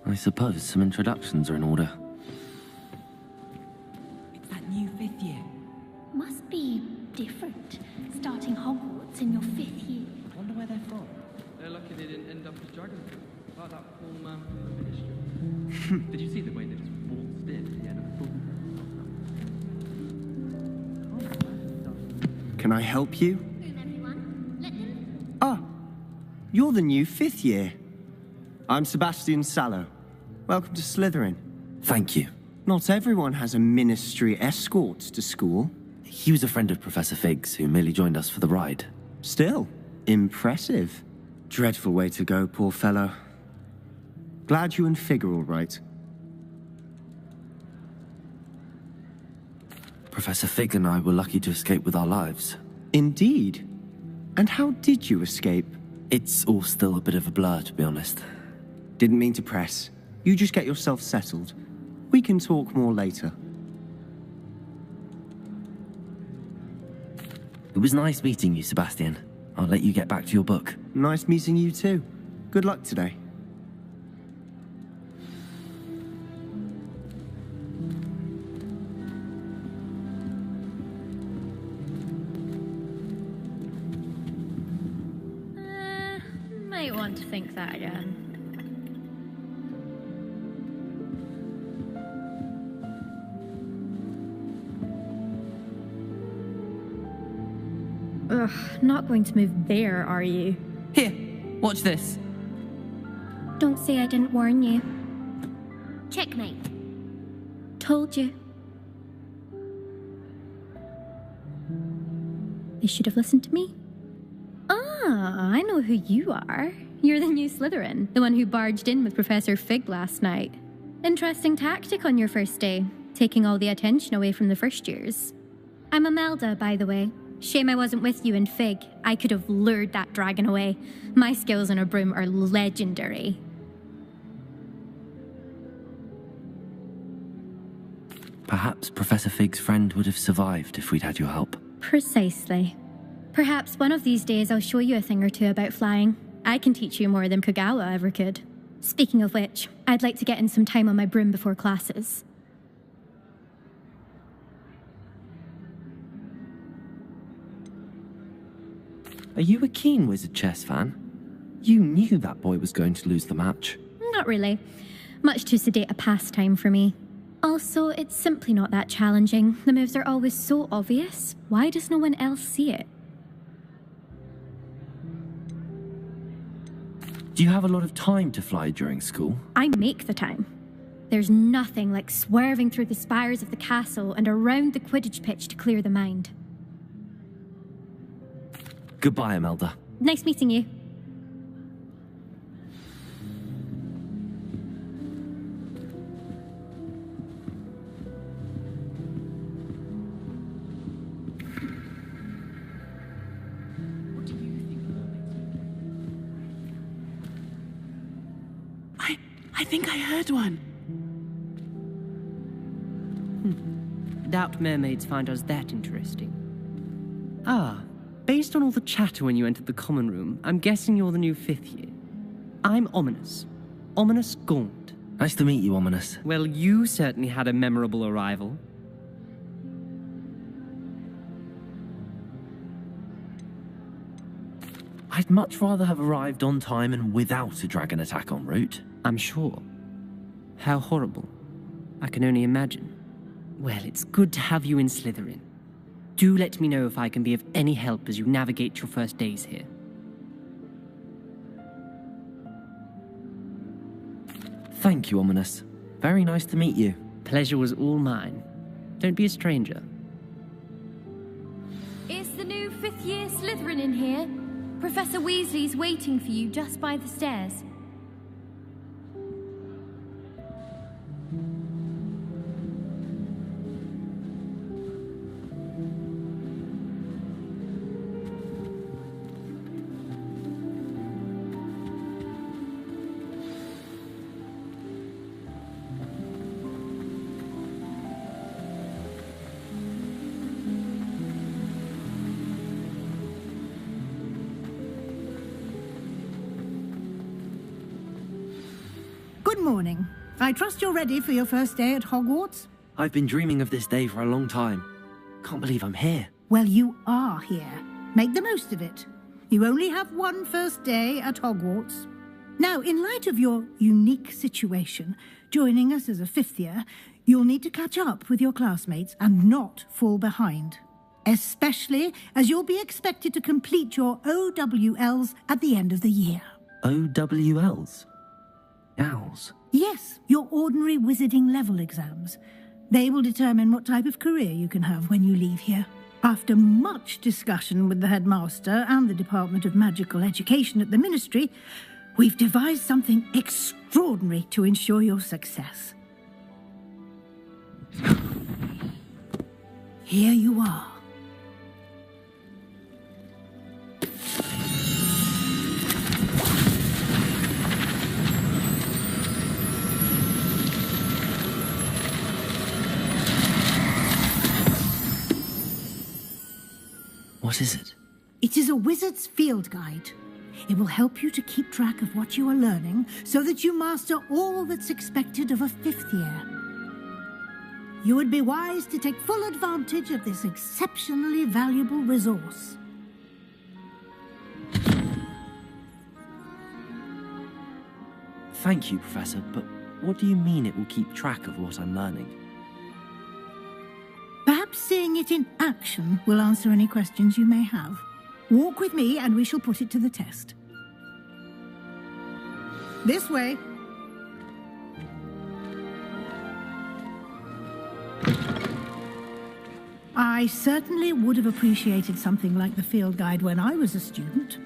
Speaker 7: I suppose some introductions are in order.
Speaker 14: It's that new 5th year.
Speaker 15: Must be different, starting Hogwarts in your 5th year.
Speaker 14: I wonder where they're from. They're lucky they didn't end up as dragon people, like that poor man from the ministry. Did you see the way they just waltzed in at the end of the pool?
Speaker 16: Can I help you? Ah, you're the new 5th year. I'm Sebastian Sallow. Welcome to Slytherin.
Speaker 7: Thank you.
Speaker 16: Not everyone has a ministry escort to school.
Speaker 7: He was a friend of Professor Fig's who merely joined us for the ride.
Speaker 16: Still, impressive. Dreadful way to go, poor fellow. Glad you and Fig are all right.
Speaker 7: Professor Fig and I were lucky to escape with our lives.
Speaker 16: Indeed. And how did you escape?
Speaker 7: It's all still a bit of a blur, to be honest.
Speaker 16: Didn't mean to press. You just get yourself settled. We can talk more later.
Speaker 7: It was nice meeting you, Sebastian. I'll let you get back to your book.
Speaker 16: Nice meeting you too. Good luck today.
Speaker 15: Might want to think that again. Ugh, not going to move there, are you?
Speaker 14: Here, watch this.
Speaker 15: Don't say I didn't warn you. Checkmate. Told you. You should have listened to me. Ah, I know who you are. You're the new Slytherin, the one who barged in with Professor Fig last night. Interesting tactic on your first day, taking all the attention away from the first years. I'm Imelda, by the way. Shame I wasn't with you in Fig. I could have lured that dragon away. My skills on a broom are legendary.
Speaker 7: Perhaps Professor Fig's friend would have survived if we'd had your help.
Speaker 15: Precisely. Perhaps one of these days I'll show you a thing or two about flying. I can teach you more than Kogawa ever could. Speaking of which, I'd like to get in some time on my broom before classes.
Speaker 7: Are you a keen Wizard Chess fan? You knew that boy was going to lose the match.
Speaker 15: Not really. Much too sedate a pastime for me. Also, it's simply not that challenging. The moves are always so obvious. Why does no one else see it?
Speaker 7: Do you have a lot of time to fly during school?
Speaker 15: I make the time. There's nothing like swerving through the spires of the castle and around the Quidditch pitch to clear the mind.
Speaker 7: Goodbye, Imelda.
Speaker 15: Nice meeting you.
Speaker 17: I think I heard one.
Speaker 14: Doubt mermaids find us that interesting. Ah, based on all the chatter when you entered the common room, I'm guessing you're the new 5th year. I'm Ominous. Ominous Gaunt.
Speaker 7: Nice to meet you, Ominous.
Speaker 14: Well, you certainly had a memorable arrival.
Speaker 7: I'd much rather have arrived on time and without a dragon attack en route.
Speaker 14: I'm sure. How horrible. I can only imagine. Well, it's good to have you in Slytherin. Do let me know if I can be of any help as you navigate your first days here.
Speaker 7: Thank you, Ominous. Very nice to meet you.
Speaker 14: Pleasure was all mine. Don't be a stranger.
Speaker 15: Is the new 5th year Slytherin in here? Professor Weasley's waiting for you just by the stairs.
Speaker 12: Good morning. I trust you're ready for your first day at Hogwarts?
Speaker 7: I've been dreaming of this day for a long time. Can't believe I'm here.
Speaker 12: Well, you are here. Make the most of it. You only have one first day at Hogwarts. Now, in light of your unique situation, joining us as a 5th year, you'll need to catch up with your classmates and not fall behind. Especially as you'll be expected to complete your OWLs at the end of the year.
Speaker 7: OWLs? Owls?
Speaker 12: Yes, your ordinary wizarding level exams. They will determine what type of career you can have when you leave here. After much discussion with the headmaster and the Department of Magical Education at the Ministry, we've devised something extraordinary to ensure your success. Here you are.
Speaker 7: What is it?
Speaker 12: It is a wizard's field guide. It will help you to keep track of what you are learning so that you master all that's expected of a 5th year. You would be wise to take full advantage of this exceptionally valuable resource.
Speaker 7: Thank you, Professor, but what do you mean it will keep track of what I'm learning?
Speaker 12: Perhaps seeing it in action will answer any questions you may have. Walk with me and we shall put it to the test. This way. I certainly would have appreciated something like the field guide when I was a student.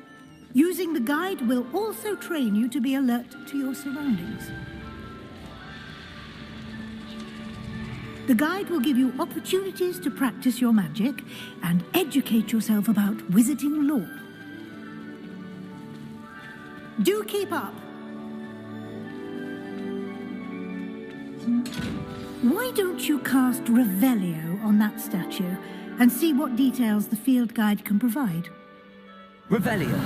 Speaker 12: Using the guide will also train you to be alert to your surroundings. The guide will give you opportunities to practice your magic and educate yourself about wizarding lore. Do keep up. Why don't you cast Revelio on that statue and see what details the field guide can provide?
Speaker 7: Revelio.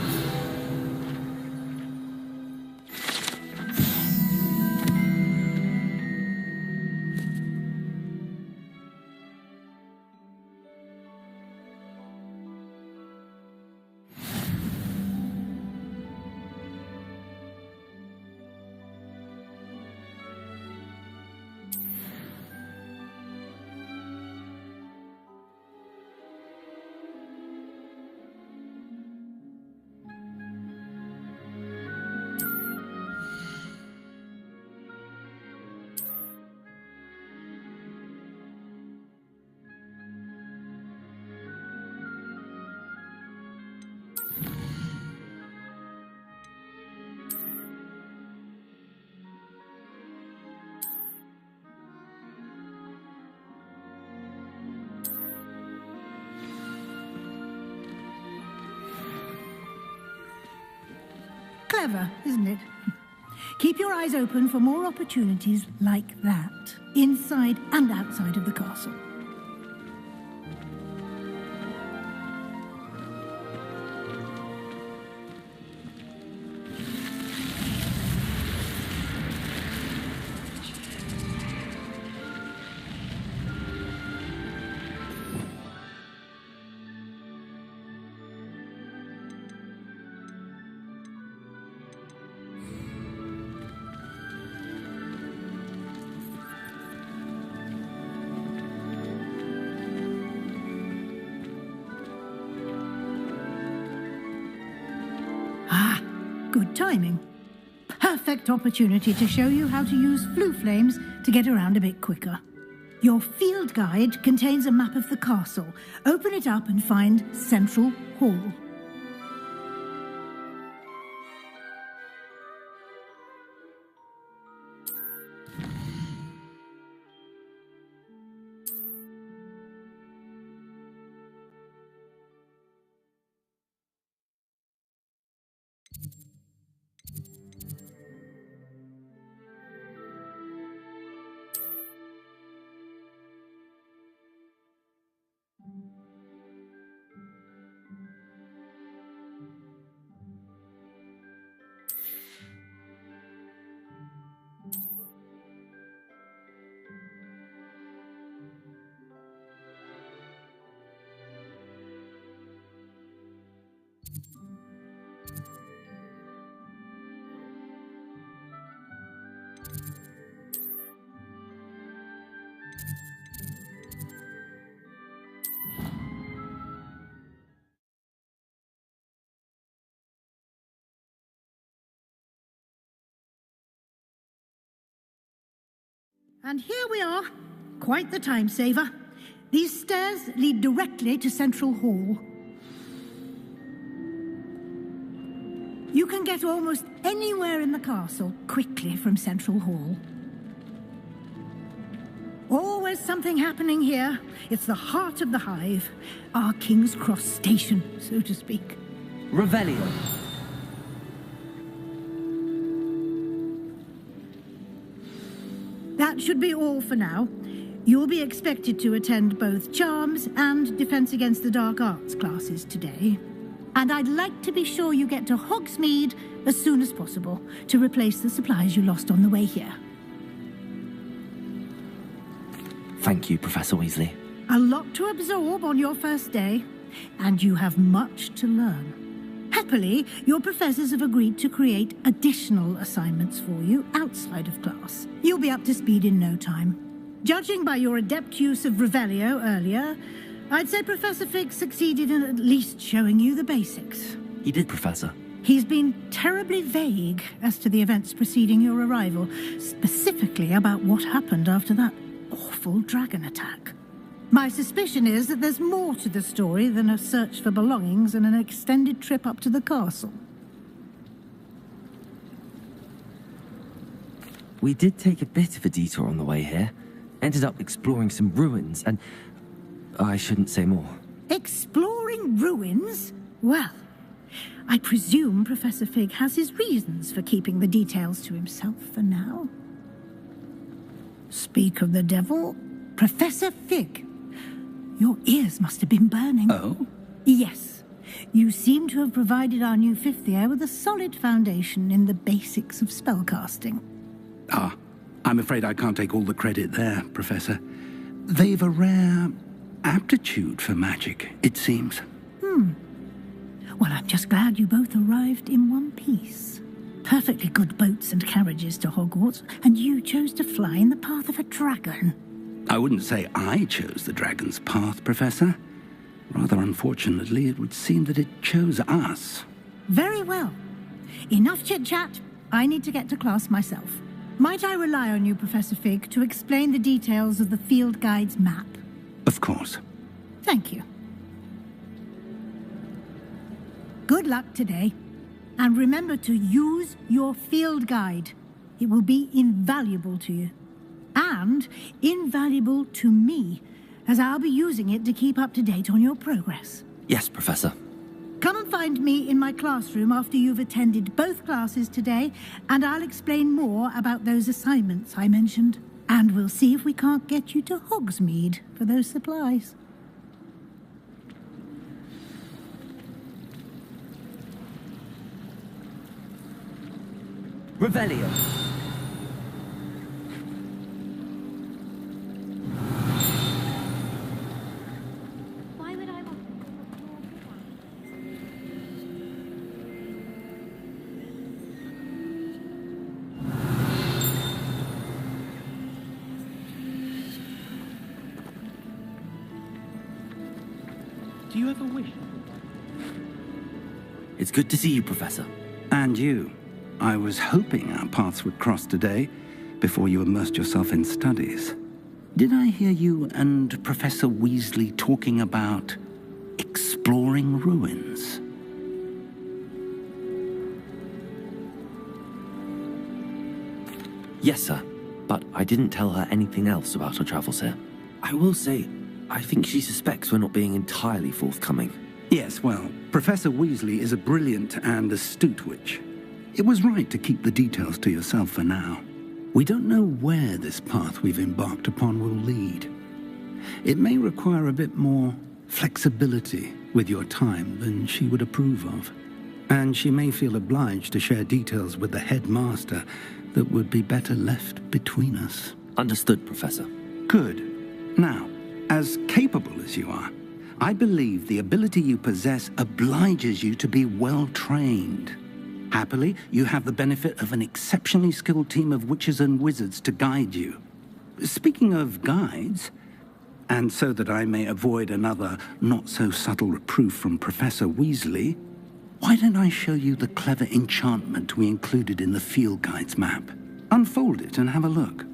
Speaker 12: Clever, isn't it? Keep your eyes open for more opportunities like that, inside and outside of the castle. Good timing. Perfect opportunity to show you how to use flue flames to get around a bit quicker. Your field guide contains a map of the castle. Open it up and find Central Hall. And here we are. Quite the time saver. These stairs lead directly to Central Hall. You can get almost anywhere in the castle quickly from Central Hall. Always something happening here. It's the heart of the hive. Our King's Cross station, so to speak.
Speaker 2: Revelio.
Speaker 12: That should be all for now. You'll be expected to attend both Charms and Defense Against the Dark Arts classes today. And I'd like to be sure you get to Hogsmeade as soon as possible to replace the supplies you lost on the way here.
Speaker 2: Thank you, Professor Weasley.
Speaker 12: A lot to absorb on your first day, and you have much to learn. Happily, your professors have agreed to create additional assignments for you outside of class. You'll be up to speed in no time. Judging by your adept use of Revelio earlier, I'd say Professor Fig succeeded in at least showing you the basics.
Speaker 2: He did, Professor.
Speaker 12: He's been terribly vague as to the events preceding your arrival, specifically about what happened after that awful dragon attack. My suspicion is that there's more to the story than a search for belongings and an extended trip up to the castle.
Speaker 2: We did take a bit of a detour on the way here. Ended up exploring some ruins and... I shouldn't say more.
Speaker 12: Exploring ruins? Well, I presume Professor Fig has his reasons for keeping the details to himself for now. Speak of the devil, Professor Fig. Your ears must have been burning.
Speaker 5: Oh?
Speaker 12: Yes. You seem to have provided our new fifth year with a solid foundation in the basics of spellcasting.
Speaker 5: Ah, I'm afraid I can't take all the credit there, Professor. They've a rare aptitude for magic, it seems.
Speaker 12: Well, I'm just glad you both arrived in one piece. Perfectly good boats and carriages to Hogwarts, and you chose to fly in the path of a dragon.
Speaker 5: I wouldn't say I chose the dragon's path, Professor. Rather unfortunately, it would seem that it chose us.
Speaker 12: Very well. Enough chit-chat. I need to get to class myself. Might I rely on you, Professor Fig, to explain the details of the field guide's map?
Speaker 5: Of course.
Speaker 12: Thank you. Good luck today. And remember to use your field guide. It will be invaluable to you. And invaluable to me, as I'll be using it to keep up to date on your progress.
Speaker 2: Yes, Professor.
Speaker 12: Come and find find me in my classroom after you've attended both classes today, and I'll explain more about those assignments I mentioned. And we'll see if we can't get you to Hogsmeade for those supplies.
Speaker 2: Revelio.
Speaker 15: Why would I want...
Speaker 7: Do you ever wish?
Speaker 16: It's good to see you, Professor.
Speaker 5: And you. I was hoping our paths would cross today, before you immersed yourself in studies. Did I hear you and Professor Weasley talking about exploring ruins?
Speaker 16: Yes, sir. But I didn't tell her anything else about our travels here. I will say, I think she suspects we're not being entirely forthcoming.
Speaker 5: Yes, well, Professor Weasley is a brilliant and astute witch. It was right to keep the details to yourself for now. We don't know where this path we've embarked upon will lead. It may require a bit more flexibility with your time than she would approve of. And she may feel obliged to share details with the headmaster that would be better left between us.
Speaker 16: Understood, Professor.
Speaker 5: Good. Now, as capable as you are, I believe the ability you possess obliges you to be well-trained. Happily, you have the benefit of an exceptionally skilled team of witches and wizards to guide you. Speaking of guides, and so that I may avoid another not-so-subtle reproof from Professor Weasley, why don't I show you the clever enchantment we included in the field guide's map? Unfold it and have a look.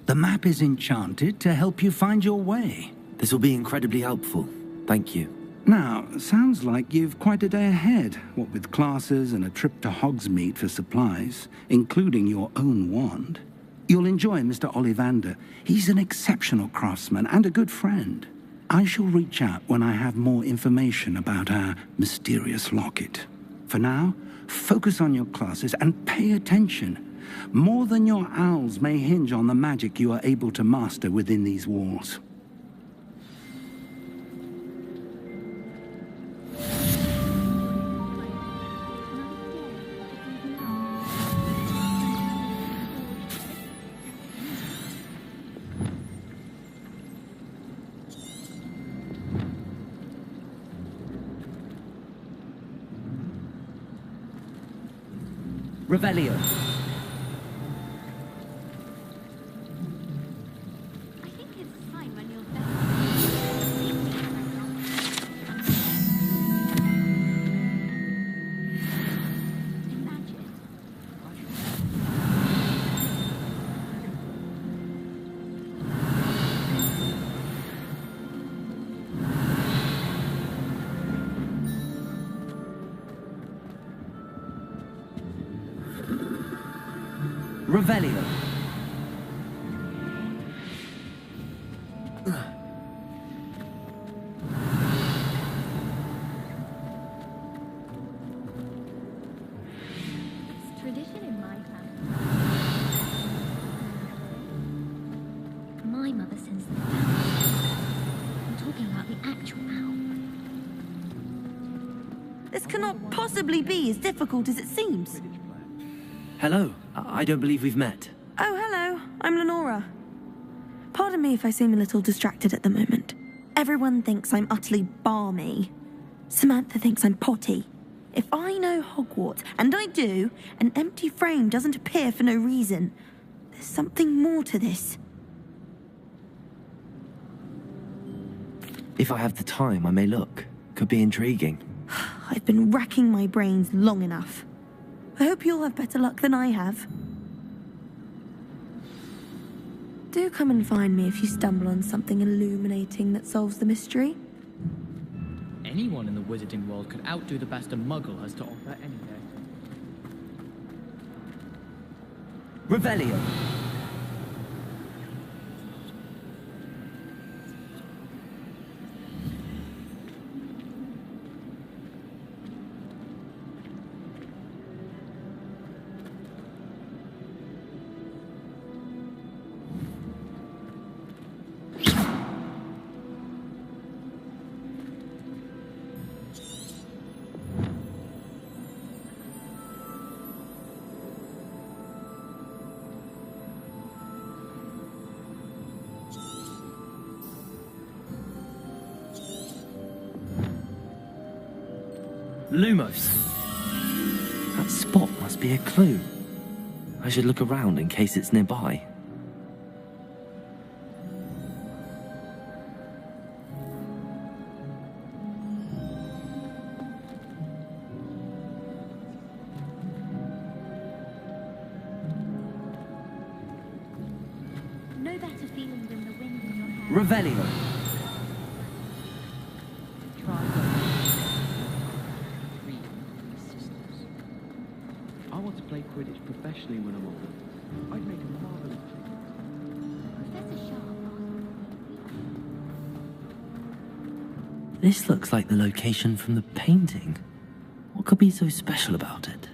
Speaker 5: The map is enchanted to help you find your way.
Speaker 16: This will be incredibly helpful. Thank you.
Speaker 5: Now, sounds like you've quite a day ahead, what with classes and a trip to Hogsmeade for supplies, including your own wand. You'll enjoy Mr. Ollivander. He's an exceptional craftsman and a good friend. I shall reach out when I have more information about our mysterious locket. For now, focus on your classes and pay attention. More than your owls may hinge on the magic you are able to master within these walls.
Speaker 2: Revelio. Revelio.
Speaker 15: It's tradition in my family.
Speaker 18: This cannot possibly be as difficult as it seems.
Speaker 7: Hello. I don't believe we've met.
Speaker 18: Oh, hello. I'm Lenora. Pardon me if I seem a little distracted at the moment. Everyone thinks I'm utterly balmy. Samantha thinks I'm potty. If I know Hogwarts, and I do, an empty frame doesn't appear for no reason. There's something more to this.
Speaker 7: If I have the time, I may look. Could be intriguing.
Speaker 18: I've been racking my brains long enough. I hope you'll have better luck than I have. Do come and find me if you stumble on something illuminating that solves the mystery.
Speaker 19: Anyone in the wizarding world could outdo the best a muggle has to offer any day.
Speaker 7: Revelio. Lumos. That spot must be a clue. I should look around in case it's nearby.
Speaker 15: No better feeling than the wind in your hair.
Speaker 7: Revelio.
Speaker 19: I want to play Quidditch professionally when I'm older. I'd make a marvelous
Speaker 7: This looks like the location from the painting. What could be so special about it?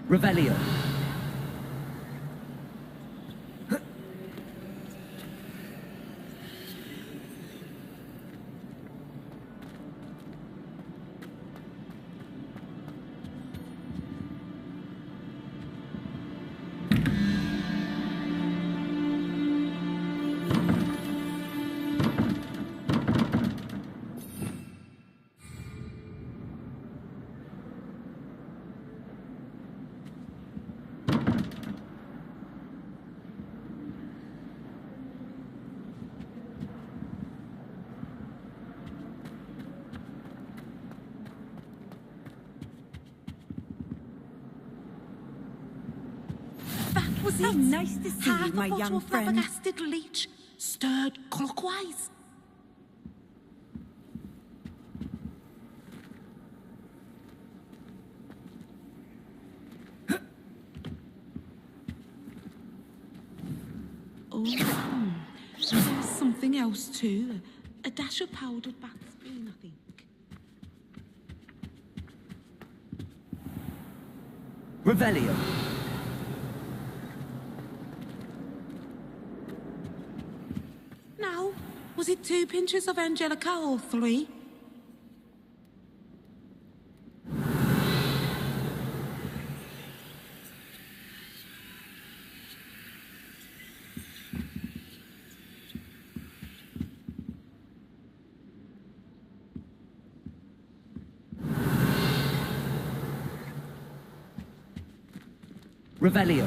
Speaker 7: Revelio.
Speaker 17: Was
Speaker 18: How
Speaker 17: it?
Speaker 18: nice to see
Speaker 17: Half
Speaker 18: you, my
Speaker 17: a bottle
Speaker 18: young
Speaker 17: of
Speaker 18: friend.
Speaker 17: flabbergasted leech, stirred clockwise. Oh, there's something else too. A dash of powdered bat spoon, I think.
Speaker 7: Revelio.
Speaker 17: Now, was it 2 pinches of Angelica or 3?
Speaker 7: Revelio.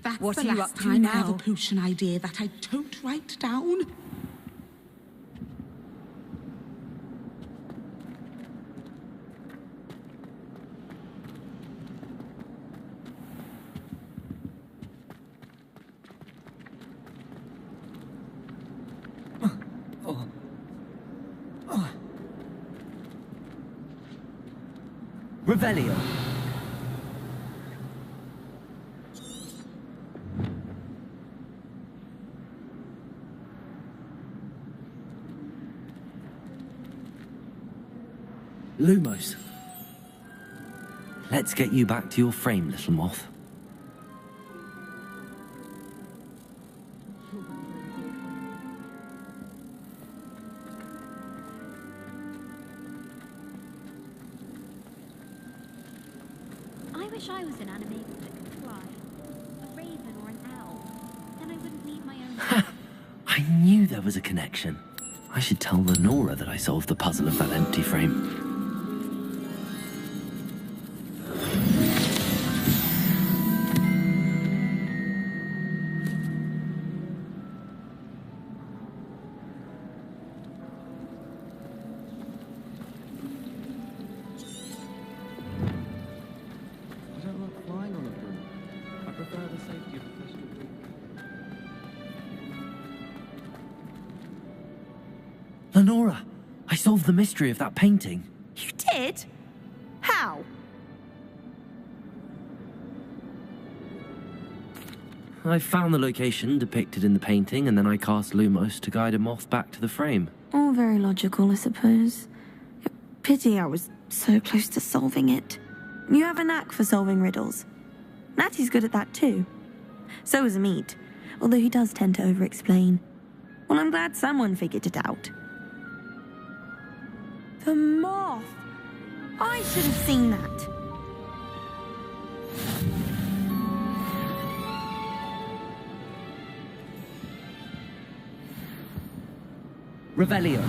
Speaker 17: That's
Speaker 18: What
Speaker 17: the
Speaker 18: are you
Speaker 17: last
Speaker 18: up to
Speaker 17: time I have a
Speaker 18: now?
Speaker 17: potion idea that I don't write down.
Speaker 2: Revelio. Lumos. Let's get you back to your frame, little moth.
Speaker 15: I wish I was an animator that could fly. A raven or an owl. Then I wouldn't need my own...
Speaker 2: I knew there was a connection. I should tell Lenora that I solved the puzzle of that empty frame.
Speaker 19: I don't like flying on a broom. I prefer the safety of a crystal ball.
Speaker 2: Lenora, I solved the mystery of that painting.
Speaker 18: You did? How?
Speaker 2: I found the location depicted in the painting, and then I cast Lumos to guide a moth back to the frame.
Speaker 18: All very logical, I suppose. Pity I was so close to solving it. You have a knack for solving riddles. Natty's good at that too. So is Amit, although he does tend to over-explain. Well, I'm glad someone figured it out. The moth! I should have seen that.
Speaker 2: Revelio.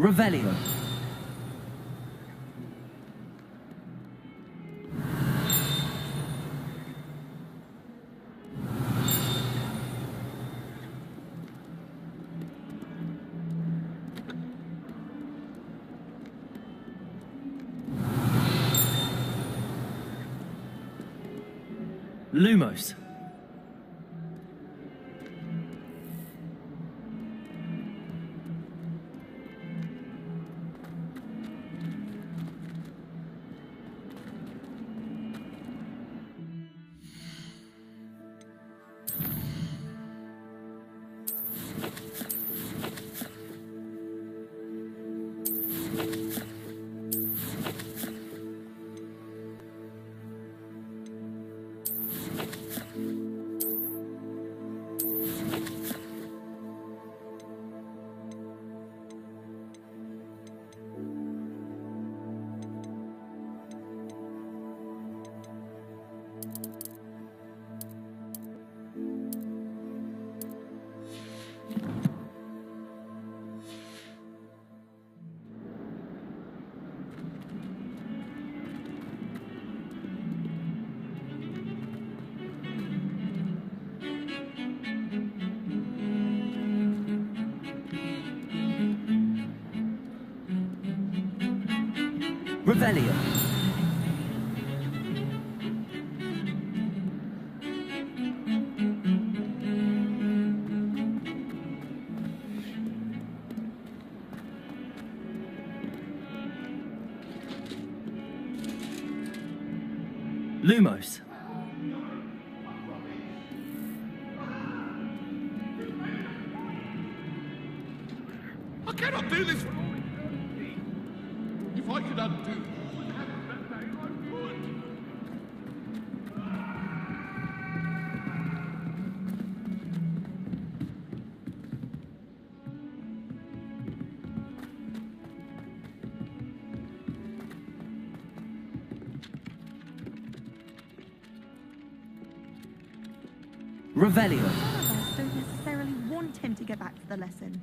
Speaker 2: Revelio. Lumos. Revelio. Lumos.
Speaker 20: I cannot do this. If I could undo.
Speaker 2: Revelio.
Speaker 18: Some of us don't necessarily want him to get back to the lesson.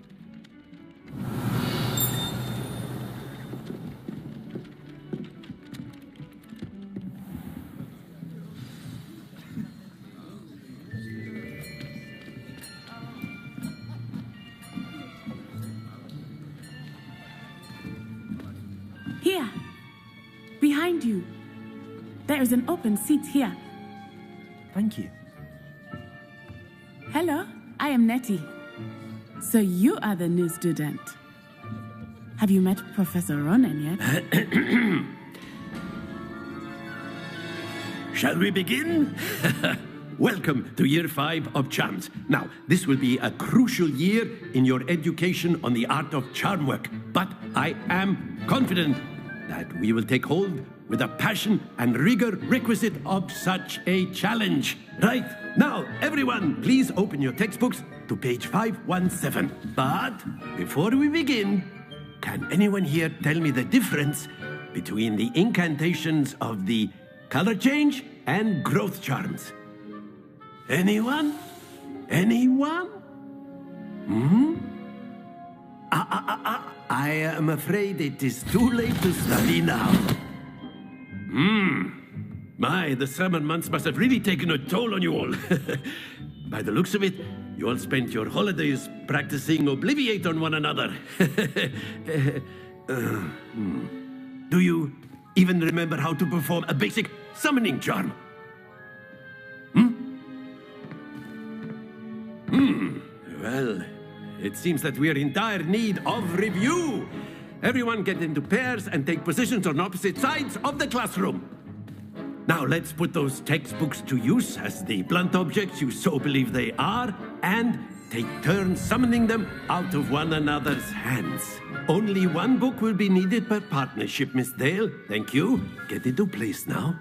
Speaker 17: Here. Behind you. There is an open seat here.
Speaker 2: Thank you.
Speaker 17: Hello, I am Nettie. So you are the new student. Have you met Professor Ronan yet?
Speaker 9: Shall we begin? Welcome to Year 5 of Charms. Now, this will be a crucial year in your education on the art of charm work, but I am confident that we will take hold with the passion and rigor requisite of such a challenge. Right, now, everyone, please open your textbooks to page 517. But before we begin, can anyone here tell me the difference between the incantations of the color change and growth charms? Anyone? Anyone? I am afraid it is too late to study now. My, the summer months must have really taken a toll on you all. By the looks of it, you all spent your holidays practicing Obliviate on one another. Do you even remember how to perform a basic summoning charm? Well, it seems that we are in dire need of review. Everyone get into pairs and take positions on opposite sides of the classroom. Now let's put those textbooks to use as the blunt objects you so believe they are, and take turns summoning them out of one another's hands. Only one book will be needed per partnership, Miss Dale. Thank you. Get into place now.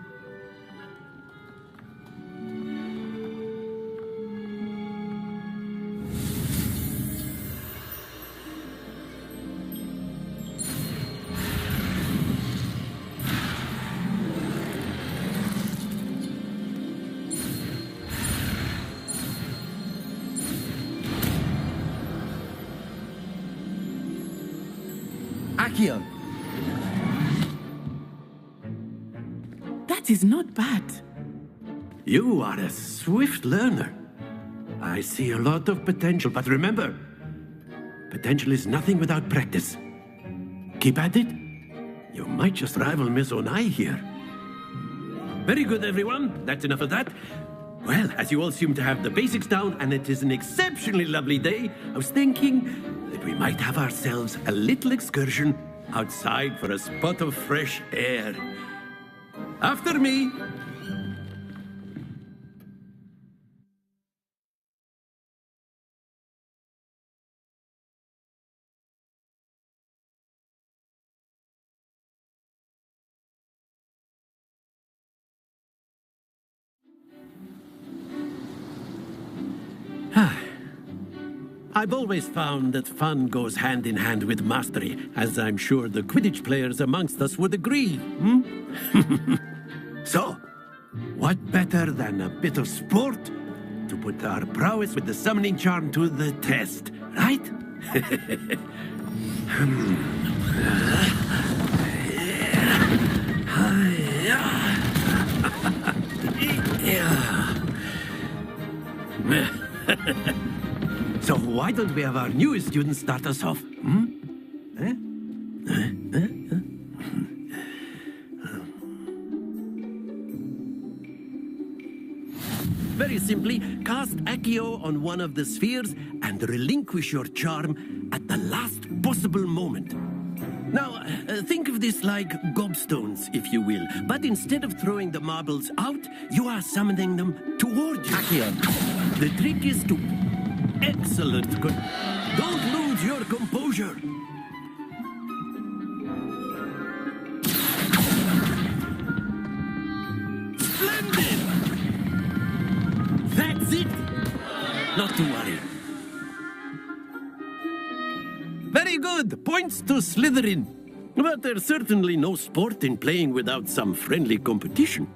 Speaker 9: Accio!
Speaker 17: That is not bad.
Speaker 9: You are a swift learner. I see a lot of potential, but remember, potential is nothing without practice. Keep at it. You might just rival Miss Onai here. Very good, everyone. That's enough of that. Well, as you all seem to have the basics down, and it is an exceptionally lovely day, I was thinking that we might have ourselves a little excursion outside for a spot of fresh air. After me. I've always found that fun goes hand in hand with mastery, as I'm sure the Quidditch players amongst us would agree, So, what better than a bit of sport to put our prowess with the summoning charm to the test, right? So why don't we have our newest student start us off? Very simply, cast Accio on one of the spheres and relinquish your charm at the last possible moment. Now, think of this like gobstones, if you will, but instead of throwing the marbles out, you are summoning them toward you. Accio. The trick is to... Excellent. Good. Don't lose your composure. Splendid! That's it. Not to worry. Very good. Points to Slytherin. But there's certainly no sport in playing without some friendly competition.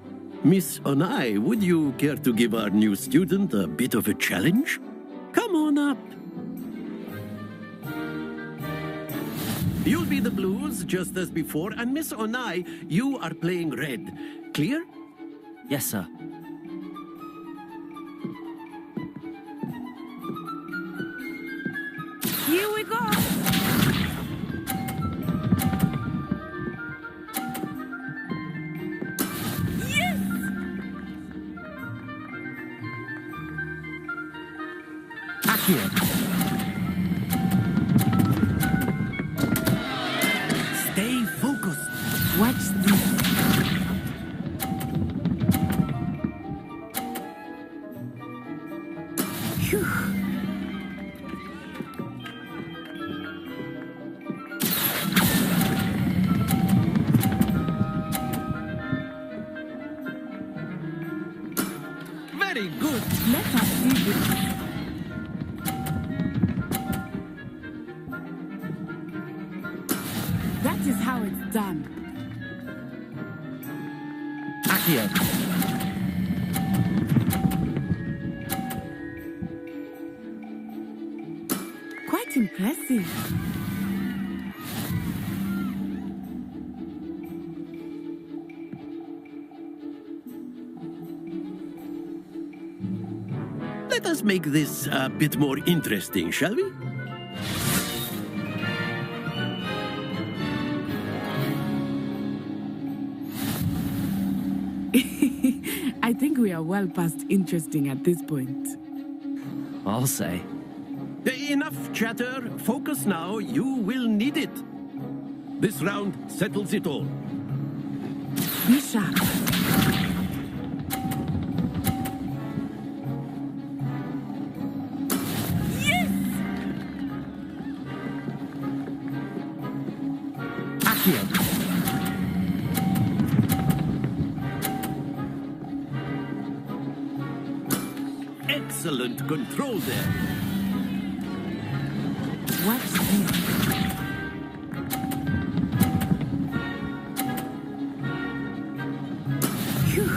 Speaker 9: Miss Onai, would you care to give our new student a bit of a challenge? Come on up. You'll be the blues, just as before, and Miss Onai, you are playing red. Clear?
Speaker 16: Yes, sir.
Speaker 17: Here we go. Yes!
Speaker 16: Accio.
Speaker 9: Stay focused.
Speaker 17: Watch this. Phew.
Speaker 9: Very good.
Speaker 17: Let us see this. That is how it's done.
Speaker 16: Accio.
Speaker 17: Quite impressive.
Speaker 9: Let us make this a bit more interesting, shall we?
Speaker 17: I think we are well past interesting at this point.
Speaker 16: I'll say.
Speaker 9: Enough chatter. Focus now. You will need it. This round settles it all.
Speaker 17: Be sharp.
Speaker 9: Yes!
Speaker 16: Accio.
Speaker 9: Excellent control there.
Speaker 17: Watch this. Phew.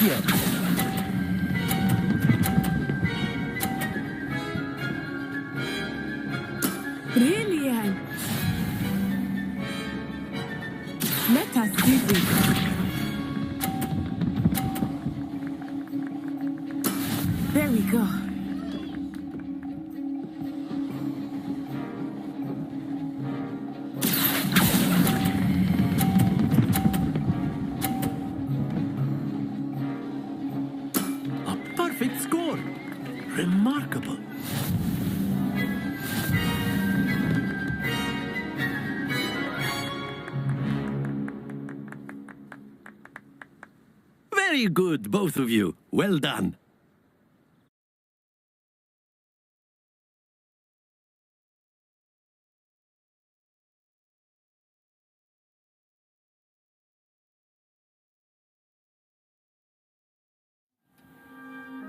Speaker 7: Accio!
Speaker 17: Brilliant! Let us do this. There we go.
Speaker 9: A perfect score. Remarkable. Very good, both of you. Well done.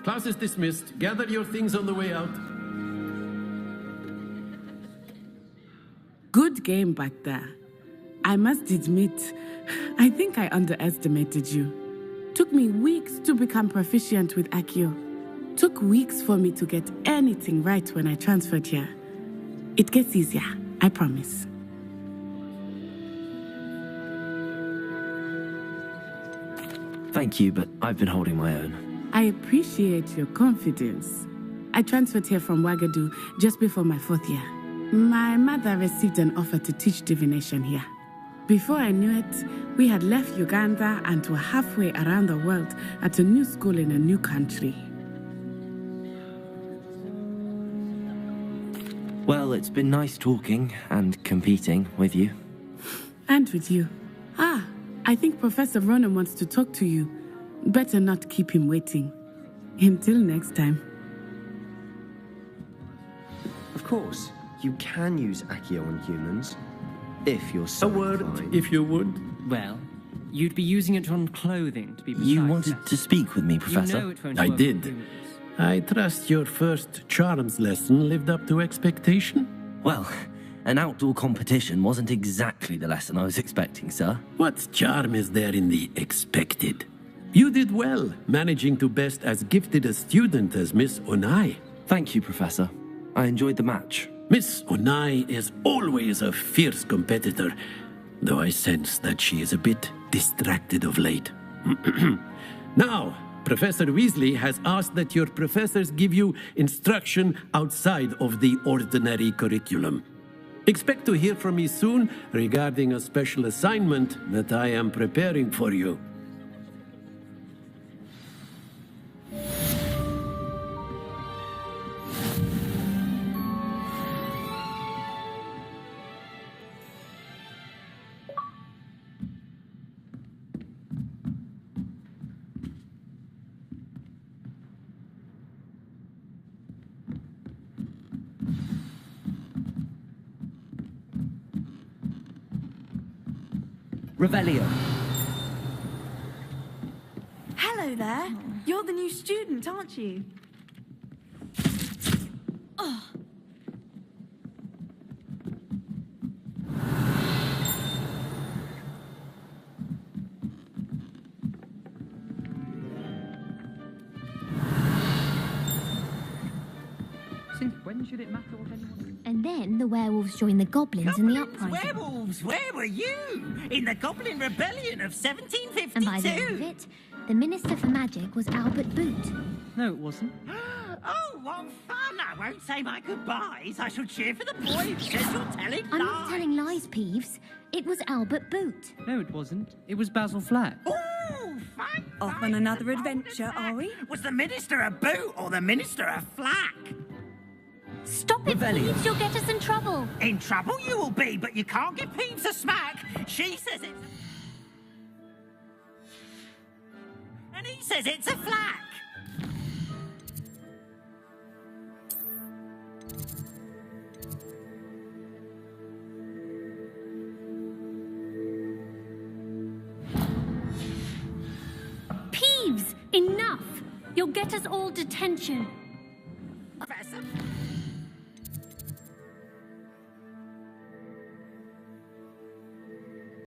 Speaker 9: Class is dismissed. Gather your things on the way out.
Speaker 17: Good game back there. I must admit, I think I underestimated you. Took me weeks to become proficient with Accio. Took weeks for me to get anything right when I transferred here. It gets easier, I promise.
Speaker 16: Thank you, but I've been holding my own.
Speaker 17: I appreciate your confidence. I transferred here from Wagadu just before my 4th year. My mother received an offer to teach divination here. Before I knew it, we had left Uganda and were halfway around the world at a new school in a new country.
Speaker 16: Well, it's been nice talking and competing with you.
Speaker 17: And with you. Ah, I think Professor Ronan wants to talk to you. Better not keep him waiting. Until next time.
Speaker 21: Of course, you can use Accio on humans. If you're so
Speaker 9: A word,
Speaker 21: inclined.
Speaker 9: if you would.
Speaker 14: Well, you'd be using it on clothing, to be precise.
Speaker 16: You wanted to speak with me, Professor?
Speaker 14: You know it won't
Speaker 9: I
Speaker 14: work
Speaker 9: did.
Speaker 14: on humans.
Speaker 9: I trust your first charms lesson lived up to expectation?
Speaker 16: Well, an outdoor competition wasn't exactly the lesson I was expecting, sir.
Speaker 9: What charm is there in the expected? You did well, managing to best as gifted a student as Miss Onai.
Speaker 16: Thank you, Professor. I enjoyed the match.
Speaker 9: Miss Onai is always a fierce competitor, though I sense that she is a bit distracted of late. Now, Professor Weasley has asked that your professors give you instruction outside of the ordinary curriculum. Expect to hear from me soon regarding a special assignment that I am preparing for you.
Speaker 14: Revelio.
Speaker 18: Hello there. You're the new student, aren't you? Oh.
Speaker 19: Since when should it matter what anyone...
Speaker 15: And then the werewolves joined the goblins in the uprising.
Speaker 22: Werewolves, where were you? In the Goblin Rebellion of 1752?
Speaker 15: And by the end of it, the Minister for Magic was Albert Boot.
Speaker 14: No, it wasn't.
Speaker 22: Oh, what fun! I won't say my goodbyes. I shall cheer for the boy who says you're telling
Speaker 15: I'm
Speaker 22: lies.
Speaker 15: not telling lies, Peeves. It was Albert Boot.
Speaker 14: No, it wasn't. It was Basil Flack.
Speaker 22: Oh, fine.
Speaker 18: Off on another adventure, are we?
Speaker 22: Was the Minister a boot or the Minister a flack?
Speaker 15: Stop it, Peeves. You'll get us in trouble.
Speaker 22: In trouble you will be, but you can't give Peeves a smack. She says it's... And he says it's a flack.
Speaker 15: Peeves, enough! You'll get us all detention.